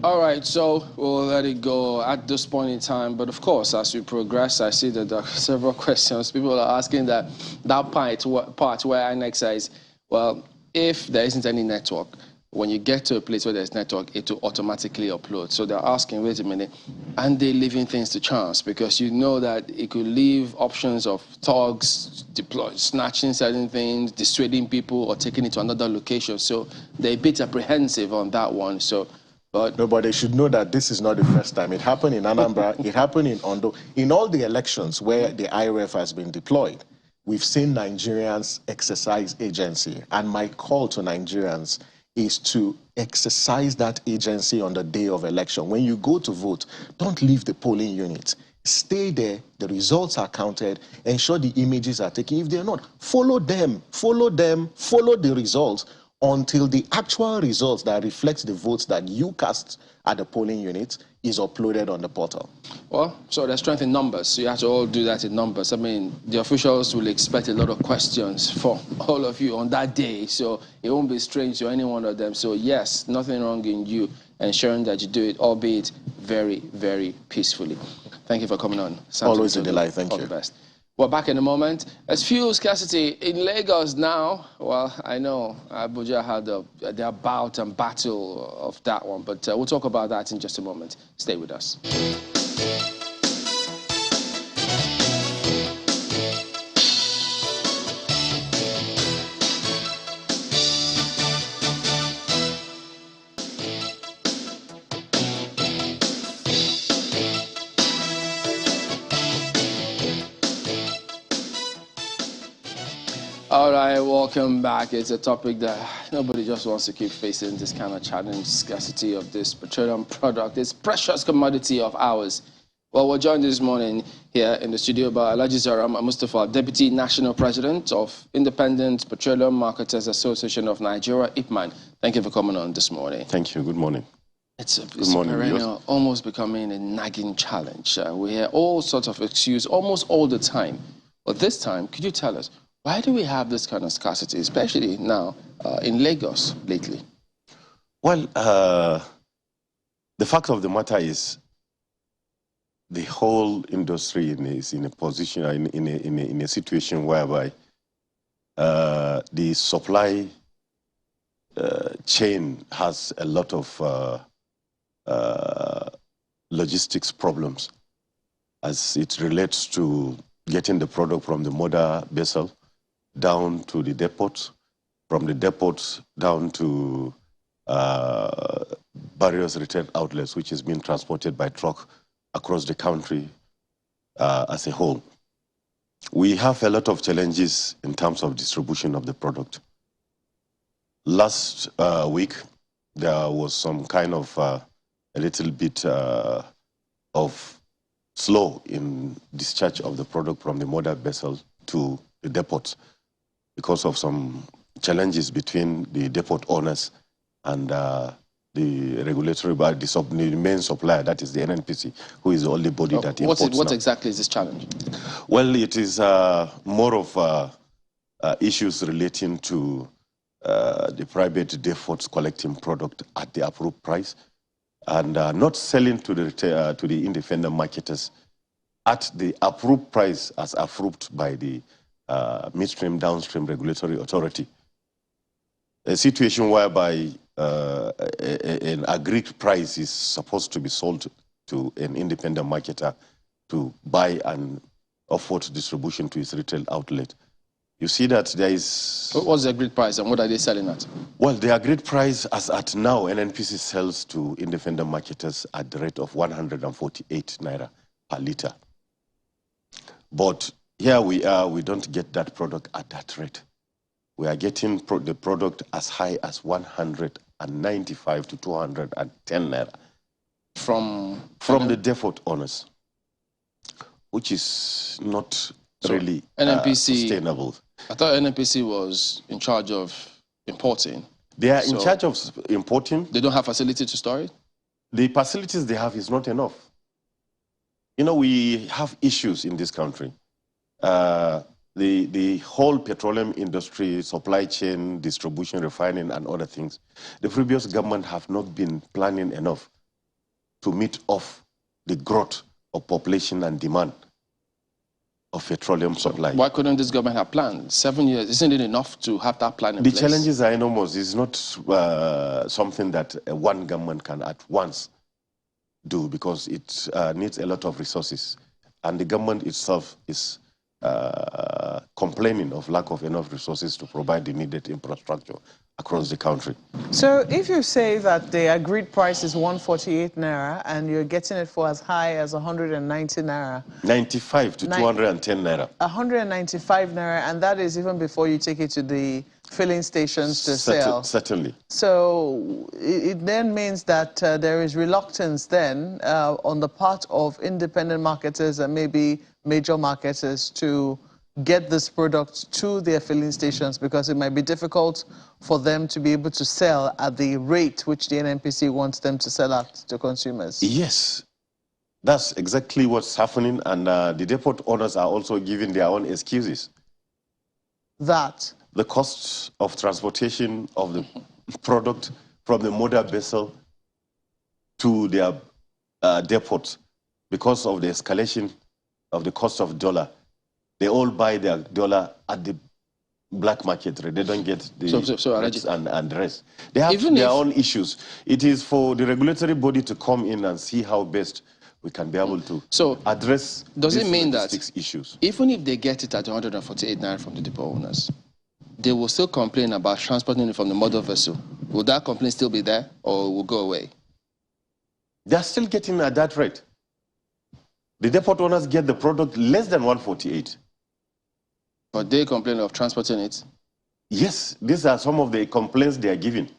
All right, so we'll let it go at this point in time. But of course, as we progress, I see that there are several questions. People are asking that part where INEC says, well, if there isn't any network, when you get to a place where there's network, it will automatically upload. So they're asking, wait a minute, and they leaving things to chance? Because you know that it could leave options of thugs, snatching certain things, dissuading people, or taking it to another location. So they're a bit apprehensive on that one. So, but they should know that this is not the first time. It happened in Anambra, it happened in Ondo. In all the elections where the IREF has been deployed, we've seen Nigerians exercise agency. And my call to Nigerians is to exercise that agency on the day of election. When you go to vote, don't leave the polling unit. Stay there, the results are counted, ensure the images are taken. If they're not, follow them, follow the results until the actual results that reflects the votes that you cast at the polling unit is uploaded on the portal. Well, so there's strength in numbers, so you have to all do that in numbers. I mean, the officials will expect a lot of questions from all of you on that day, so it won't be strange to any one of them. So yes, nothing wrong in you ensuring that you do it, albeit very, very peacefully. Thank you for coming on. Always a delight, thank you. All the best. Well, back in a moment. As fuel scarcity in Lagos now, well, I know Abuja had their bout and battle of that one, but we'll talk about that in just a moment. Stay with us. All right, welcome back. It's a topic that nobody just wants to keep facing, this kind of challenge, scarcity of this petroleum product, this precious commodity of ours. Well, we're joined this morning here in the studio by Alhaji Zaram Mustafa, Deputy National President of Independent Petroleum Marketers Association of Nigeria, IPMAN. Thank you for coming on this morning. Thank you. Good morning. It's a perennial, almost becoming a nagging challenge. We hear all sorts of excuses almost all the time. But this time, could you tell us, why do we have this kind of scarcity, especially now in Lagos lately? Well, the fact of the matter is the whole industry is in a position, in a situation whereby the supply chain has a lot of logistics problems as it relates to getting the product from the mother vessel down to the depot, from the depots down to various retail outlets, which is being transported by truck across the country as a whole. We have a lot of challenges in terms of distribution of the product. Last week, there was some kind of a little bit of slow in discharge of the product from the mother vessel to the depot, because of some challenges between the depot owners and the regulatory body, the main supplier, that is the NNPC, who is the only body that imports. What exactly is this challenge? Well, it is more of issues relating to the private depots collecting product at the approved price and not selling to the independent marketers at the approved price as approved by the midstream, downstream regulatory authority. A situation whereby an agreed price is supposed to be sold to an independent marketer to buy and afford distribution to its retail outlet. You see that there is... What's the agreed price and what are they selling at? Well, the agreed price as at now, NNPC sells to independent marketers at the rate of 148 Naira per litre. But here we are, we don't get that product at that rate. We are getting the product as high as 195 to 210 Naira. From the depot owners, which is not really sustainable. I thought NNPC was in charge of importing. They are in charge of importing. They don't have facility to store it? The facilities they have is not enough. You know, we have issues in this country. The whole petroleum industry, supply chain, distribution, refining, and other things, the previous government have not been planning enough to meet off the growth of population and demand of petroleum supply. Why couldn't this government have planned? 7 years, isn't it enough to have that plan in place? The challenges are enormous. It's not something that one government can at once do, because it needs a lot of resources. And the government itself is complaining of lack of enough resources to provide the needed infrastructure across the country. So if you say that the agreed price is 148 Naira and you're getting it for as high as 190 Naira. 95 to 210 Naira. 195 Naira, and that is even before you take it to the filling stations to sell. Certainly. So it then means that there is reluctance then on the part of independent marketers and maybe major marketers to get this product to their filling stations because it might be difficult for them to be able to sell at the rate which the NNPC wants them to sell at to consumers. Yes, that's exactly what's happening, and the depot owners are also giving their own excuses. That? The cost of transportation of the product from the mother vessel to their depot because of the escalation of the cost of dollar. They all buy their dollar at the black market rate. They don't get the rates and the rest. They have their own issues. It is for the regulatory body to come in and see how best we can be able to address does it mean that issues. Even if they get it at 148 naira from the depot owners, they will still complain about transporting it from the mother vessel? Will that complaint still be there or will go away? They're still getting at that rate. The depot owners get the product less than 148. But they complain of transporting it? Yes, these are some of the complaints they are giving.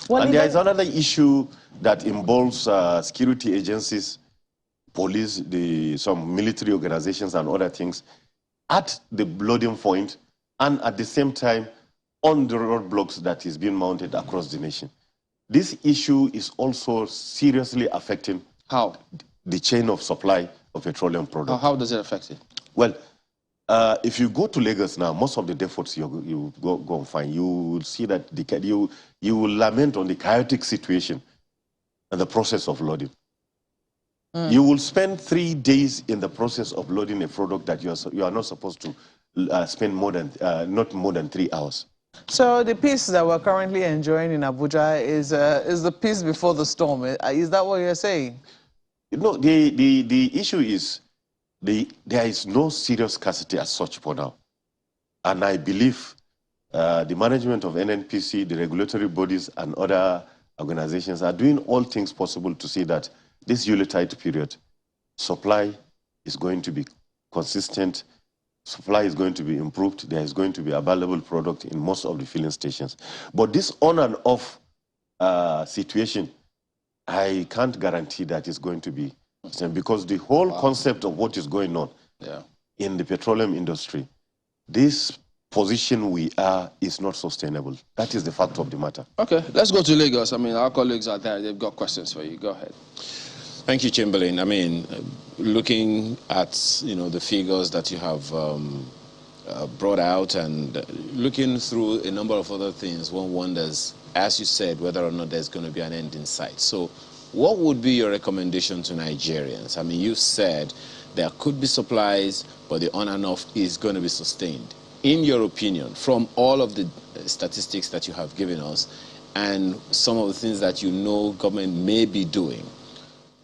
Well, and there is another issue that involves security agencies, police, some military organizations and other things at the loading point and at the same time on the roadblocks that is being mounted across the nation. This issue is also seriously affecting the chain of supply of petroleum products. How does it affect it? Well, if you go to Lagos now, most of the depots you go and find, you will see that you will lament on the chaotic situation and the process of loading. You will spend 3 days in the process of loading a product that you are not supposed to spend not more than 3 hours. So the peace that we're currently enjoying in Abuja is the peace before the storm. Is that what you're saying? No, the issue is there is no serious scarcity as such for now. And I believe the management of NNPC, the regulatory bodies and other organizations are doing all things possible to see that this Yuletide period, supply is going to be consistent, supply is going to be improved, there is going to be available product in most of the filling stations. But this on and off situation, I can't guarantee that it's going to be, because the whole concept of what is going on in the petroleum industry, this position we are is not sustainable. That is the fact of the matter. Okay, let's go to Lagos. I mean, our colleagues are there. They've got questions for you. Go ahead. Thank you, Chamberlain. I mean, looking at, the figures that you have brought out and looking through a number of other things, one wonders, as you said, whether or not there's going to be an end in sight. So what would be your recommendation to Nigerians? I mean, you said there could be supplies, but the on and off is going to be sustained. In your opinion, from all of the statistics that you have given us and some of the things that government may be doing,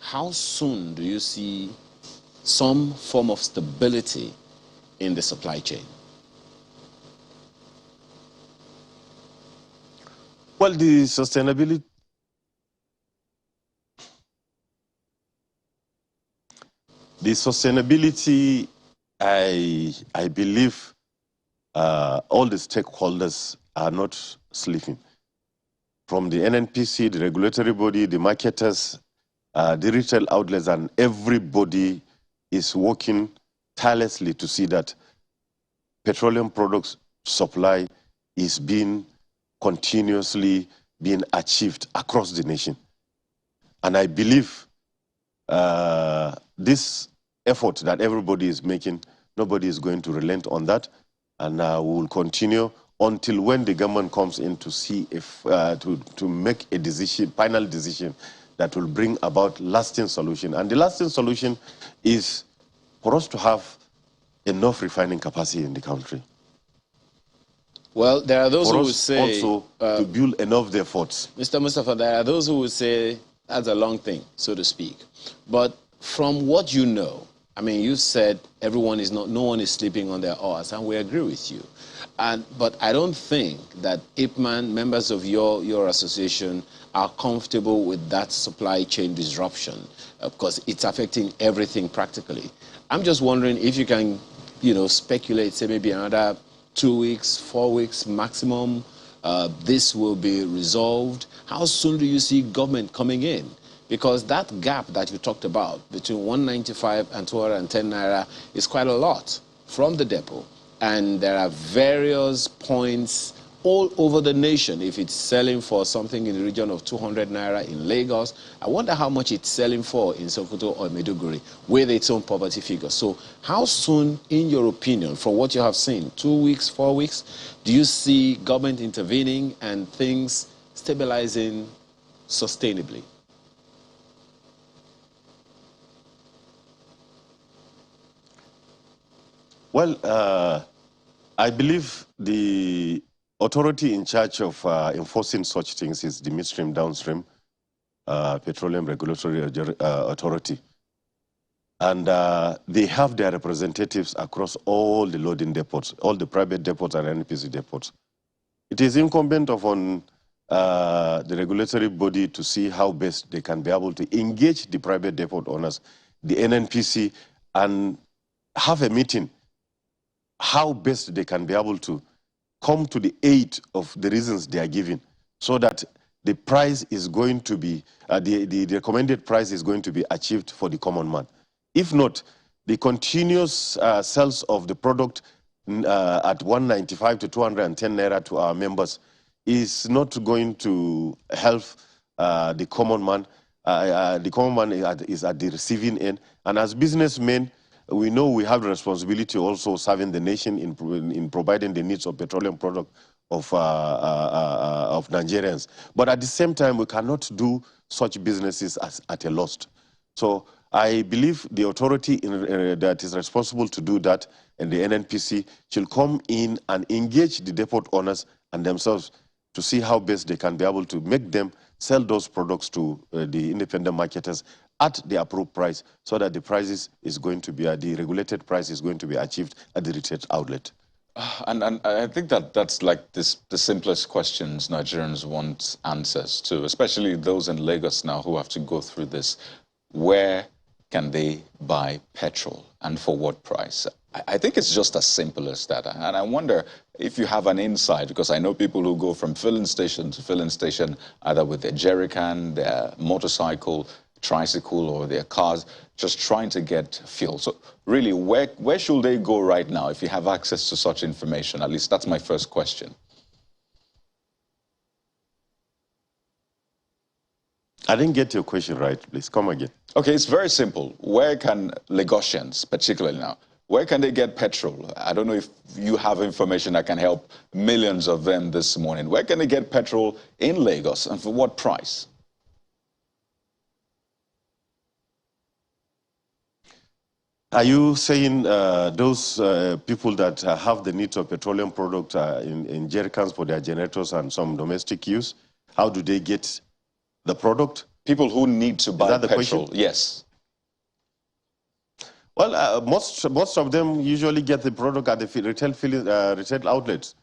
how soon do you see some form of stability in the supply chain? Well, the sustainability, I believe all the stakeholders are not sleeping. From the NNPC, the regulatory body, the marketers, the retail outlets, and everybody is working tirelessly to see that petroleum products supply is continuously being achieved across the nation. And I believe this effort that everybody is making, nobody is going to relent on that. And we will continue until when the government comes in to see if, to make a decision, final decision, that will bring about lasting solution. And the lasting solution is for us to have enough refining capacity in the country. Well, there are those who would say... also to build enough efforts. Mr. Mustafa, there are those who would say that's a long thing, so to speak. But from what you know, I mean, you said no one is sleeping on their oars, and we agree with you. But I don't think that IPMAN, members of your association, are comfortable with that supply chain disruption because it's affecting everything practically. I'm just wondering if you can, speculate, say maybe another 2 weeks, 4 weeks maximum, this will be resolved? How soon do you see government coming in? Because that gap that you talked about between 195 and 210 naira is quite a lot from the depot. And there are various points all over the nation. If it's selling for something in the region of 200 naira in Lagos, I wonder how much it's selling for in Sokoto or Maiduguri with its own poverty figure. So how soon, in your opinion, from what you have seen, 2 weeks, 4 weeks, do you see government intervening and things stabilizing sustainably? Well, I believe the authority in charge of enforcing such things is the midstream downstream petroleum regulatory authority. And they have their representatives across all the loading depots, all the private depots and NPC depots. It is incumbent upon the regulatory body to see how best they can be able to engage the private depot owners, the NNPC, and have a meeting how best they can be able to come to the aid of the reasons they are giving, so that the price is going to be, the recommended price is going to be achieved for the common man. If not, the continuous sales of the product at 195 to 210 naira to our members is not going to help the common man. The common man is at the receiving end. And as businessmen, we know we have the responsibility also serving the nation in providing the needs of petroleum product of Nigerians. But at the same time, we cannot do such businesses at a loss. So I believe the authority that is responsible to do that, and the NNPC, should come in and engage the depot owners and themselves to see how best they can be able to make them sell those products to the independent marketers at the approved price, so that the prices is going to be, the regulated price is going to be achieved at the retail outlet. And I think that's like the simplest questions Nigerians want answers to, especially those in Lagos now who have to go through this. Where can they buy petrol and for what price? I think it's just as simple as that. And I wonder if you have an insight, because I know people who go from filling station to filling station, either with their jerry can, their motorcycle, tricycle, or their cars, just trying to get fuel. So really, where should they go right now if you have access to such information? At least that's my first question. I didn't get your question right. Please come again. Okay, it's very simple. Where can Lagosians, particularly now, where can they get petrol? I don't know if you have information that can help millions of them this morning. Where can they get petrol in Lagos, and for what price? Are you saying those people that have the need of petroleum product in jerry cans for their generators and some domestic use, how do they get the product? People who need to buy petrol, question? Yes. Well, most of them usually get the product at the retail outlets.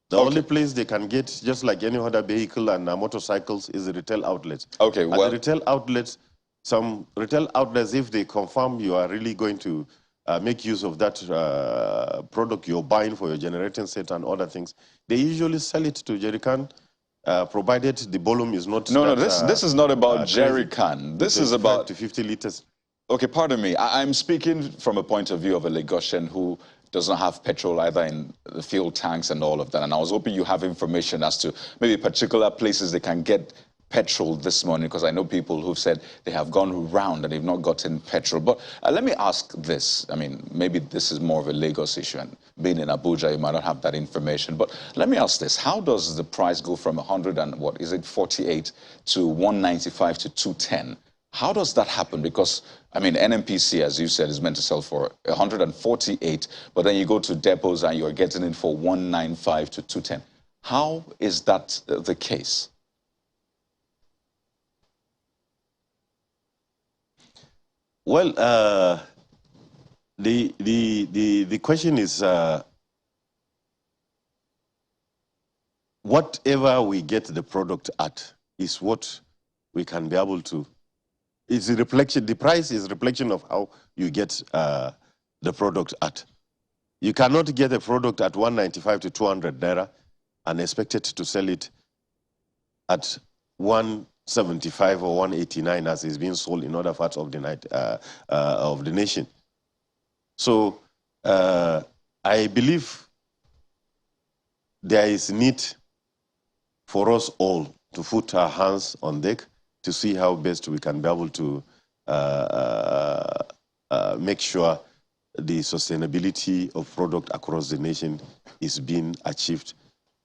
The only place they can get, just like any other vehicle and motorcycles, is the retail outlets. Okay, well, at the retail outlets, some retail outlets, if they confirm you are really going to make use of that product you're buying for your generating set and other things, they usually sell it to jerry can, provided the volume is not. No, this is not about jerry can. This is about to 50 liters. Okay, pardon me. I'm speaking from a point of view of a Lagosian who doesn't have petrol either in the fuel tanks and all of that. And I was hoping you have information as to maybe particular places they can get petrol this morning, because I know people who've said they have gone around and they've not gotten petrol. But let me ask this. I mean, maybe this is more of a Lagos issue, and being in Abuja, you might not have that information. But let me ask this. How does the price go from 100 and what is it, 48 to 195 to 210? How does that happen? Because, I mean, NNPC, as you said, is meant to sell for 148, but then you go to depots and you're getting it for 195 to 210. How is that the case? Well, the question is, whatever we get the product at is what we can be able to. It's a reflection. The price is a reflection of how you get the product at. You cannot get a product at 195 to 200 naira and expect it to sell it at 175 or 189 as is being sold in other parts of the nation. So I believe there is need for us all to put our hands on deck to see how best we can be able to make sure the sustainability of product across the nation is being achieved.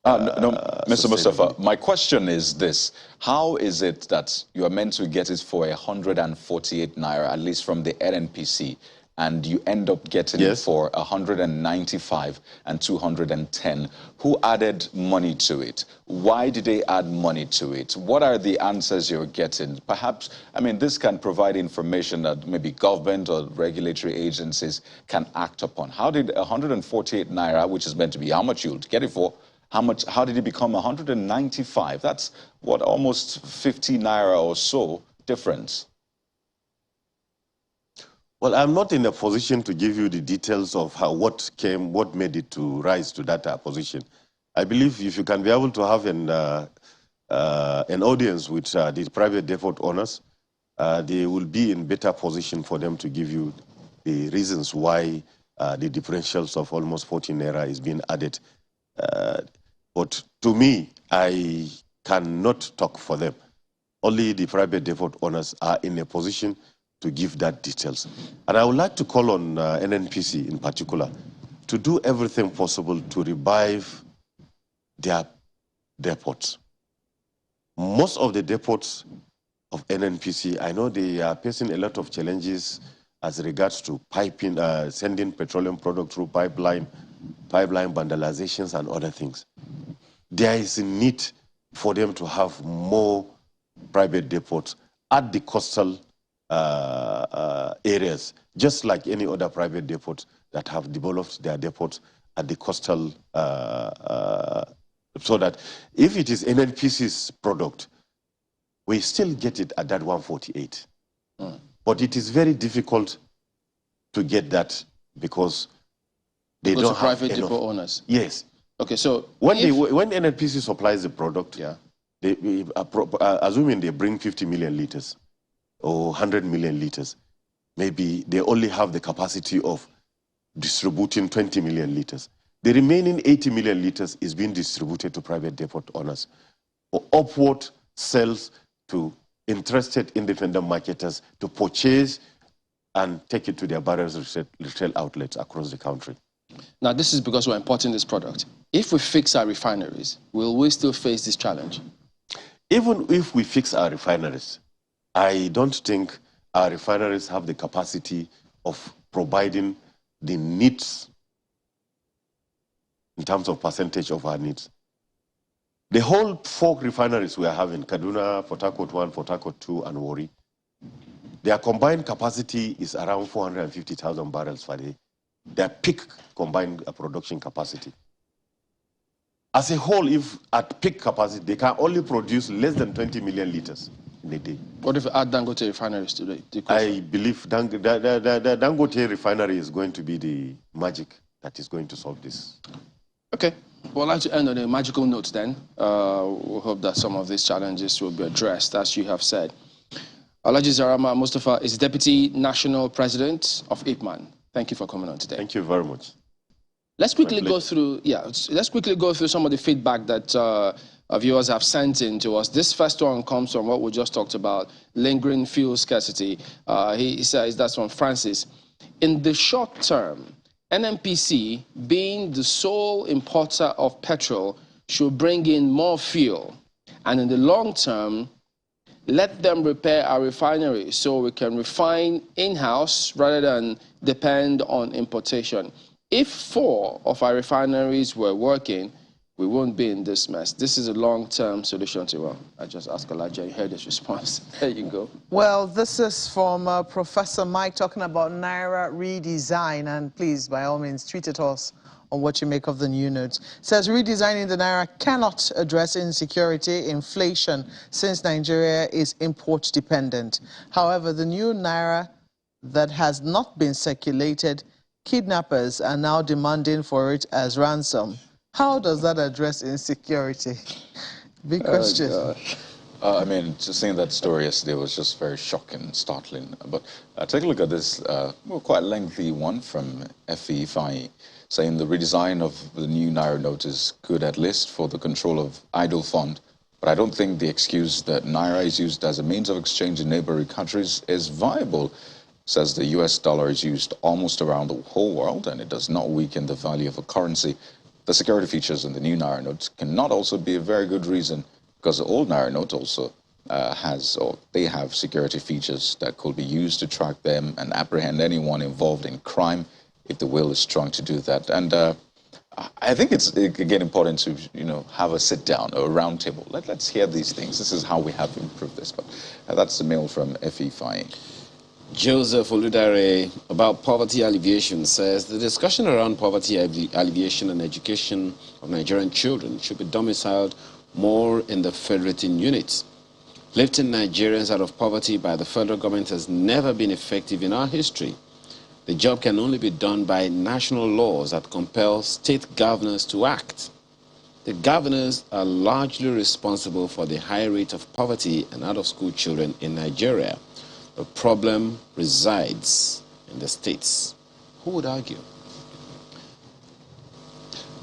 Mr. Mustafa, my question is this. How is it that you are meant to get it for 148 naira, at least from the NNPC, and you end up getting it for 195 and 210? Who added money to it? Why did they add money to it? What are the answers you're getting? Perhaps, I mean, this can provide information that maybe government or regulatory agencies can act upon. How did 148 naira, which is meant to be how much you'll get it for, how did it become 195? That's what, almost 50 naira or so difference. Well, I'm not in a position to give you the details of what made it to rise to that position. I believe if you can be able to have an audience with the private depot owners, they will be in better position for them to give you the reasons why the differentials of almost 14 naira is being added. But to me, I cannot talk for them. Only the private depot owners are in a position to give that details. And I would like to call on NNPC in particular to do everything possible to revive their depots. Most of the depots of NNPC, I know they are facing a lot of challenges as regards to piping, sending petroleum product through pipeline vandalizations and other things. There is a need for them to have more private depots at the coastal areas, just like any other private depots that have developed their depots at the coastal, so that if it is NNPC's product, we still get it at that 148. But it is very difficult to get that because they don't have private enough. depot owners. Yes. Okay, so when NNPC supplies the product, assuming they bring 50 million liters or 100 million liters, maybe they only have the capacity of distributing 20 million liters. The remaining 80 million liters is being distributed to private depot owners for upward sales to interested independent marketers to purchase and take it to their various retail outlets across the country. Now, this is because we're importing this product. If we fix our refineries, will we still face this challenge? Even if we fix our refineries, I don't think our refineries have the capacity of providing the needs in terms of percentage of our needs. The whole 4 refineries we are having, Kaduna, Port Harcourt 1, Port Harcourt 2, and Warri, their combined capacity is around 450,000 barrels per day. Their peak combined production capacity. As a whole, if at peak capacity, they can only produce less than 20 million liters in a day. What if we add Dangote refineries today? I believe the Dangote refinery is going to be the magic that is going to solve this. Okay. Well, I'd like to end on a magical note then. We hope that some of these challenges will be addressed, as you have said. Alhaji Zarama Mustafa is Deputy National President of IPMAN. Thank you for coming on today. Thank you very much. Let's quickly go through, let's quickly go through some of the feedback that our viewers have sent in to us. This first one comes from what we just talked about, lingering fuel scarcity. He says, that's from Francis. In the short term, NNPC, being the sole importer of petrol, should bring in more fuel. And in the long term, let them repair our refinery so we can refine in-house rather than depend on importation. If 4 of our refineries were working, we won't be in this mess. This is a long-term solution to, well, I just asked Elijah, you heard his response. There you go. Well, this is from Professor Mike talking about Naira Redesign. And please, by all means, tweet at us on what you make of the new notes. It says, redesigning the Naira cannot address insecurity, inflation, since Nigeria is import dependent. However, the new Naira that has not been circulated kidnappers are now demanding for it as ransom. How does that address insecurity? Big question. Gosh. I mean, just seeing that story yesterday was just very shocking and startling. But take a look at this quite lengthy one from FEFI, saying the redesign of the new Naira note is good at least for the control of idle fund. But I don't think the excuse that Naira is used as a means of exchange in neighboring countries is viable. Says the US dollar is used almost around the whole world and it does not weaken the value of a currency. The security features in the new Naira note cannot also be a very good reason because the old Naira note also they have security features that could be used to track them and apprehend anyone involved in crime if the will is strong to do that. And I think it's, again, important to, have a sit down, a round table. Let's hear these things. This is how we have improved this. But that's the mail from FEFI. Joseph Oludare about poverty alleviation says the discussion around poverty alleviation and education of Nigerian children should be domiciled more in the federating units. Lifting Nigerians out of poverty by the federal government has never been effective in our history. The job can only be done by national laws that compel state governors to act. The governors are largely responsible for the high rate of poverty and out-of-school children in Nigeria. The problem resides in the states. Who would argue?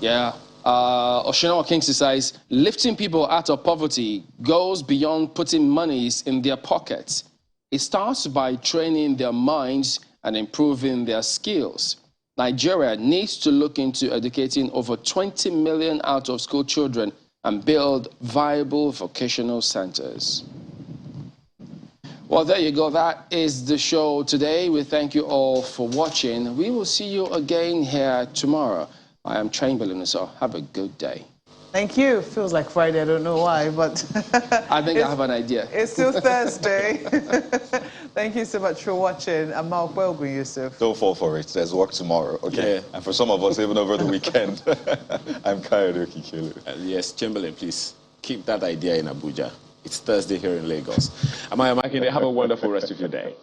Yeah. Oshinawa Kingsley says, lifting people out of poverty goes beyond putting monies in their pockets. It starts by training their minds and improving their skills. Nigeria needs to look into educating over 20 million out-of-school children and build viable vocational centers. Well, there you go. That is the show today. We thank you all for watching. We will see you again here tomorrow. I am Chamberlain, so have a good day. Thank you. Feels like Friday. I don't know why, but I think I have an idea. It's still Thursday. Thank you so much for watching. I'm Mark Welgun, Yusuf. Don't fall for it. There's work tomorrow, okay? Yeah. And for some of us, even over the weekend. I'm Kayode Okikelu. Yes, Chamberlain, please keep that idea in Abuja. It's Thursday here in Lagos. Amaya Makinde, have a wonderful rest of your day.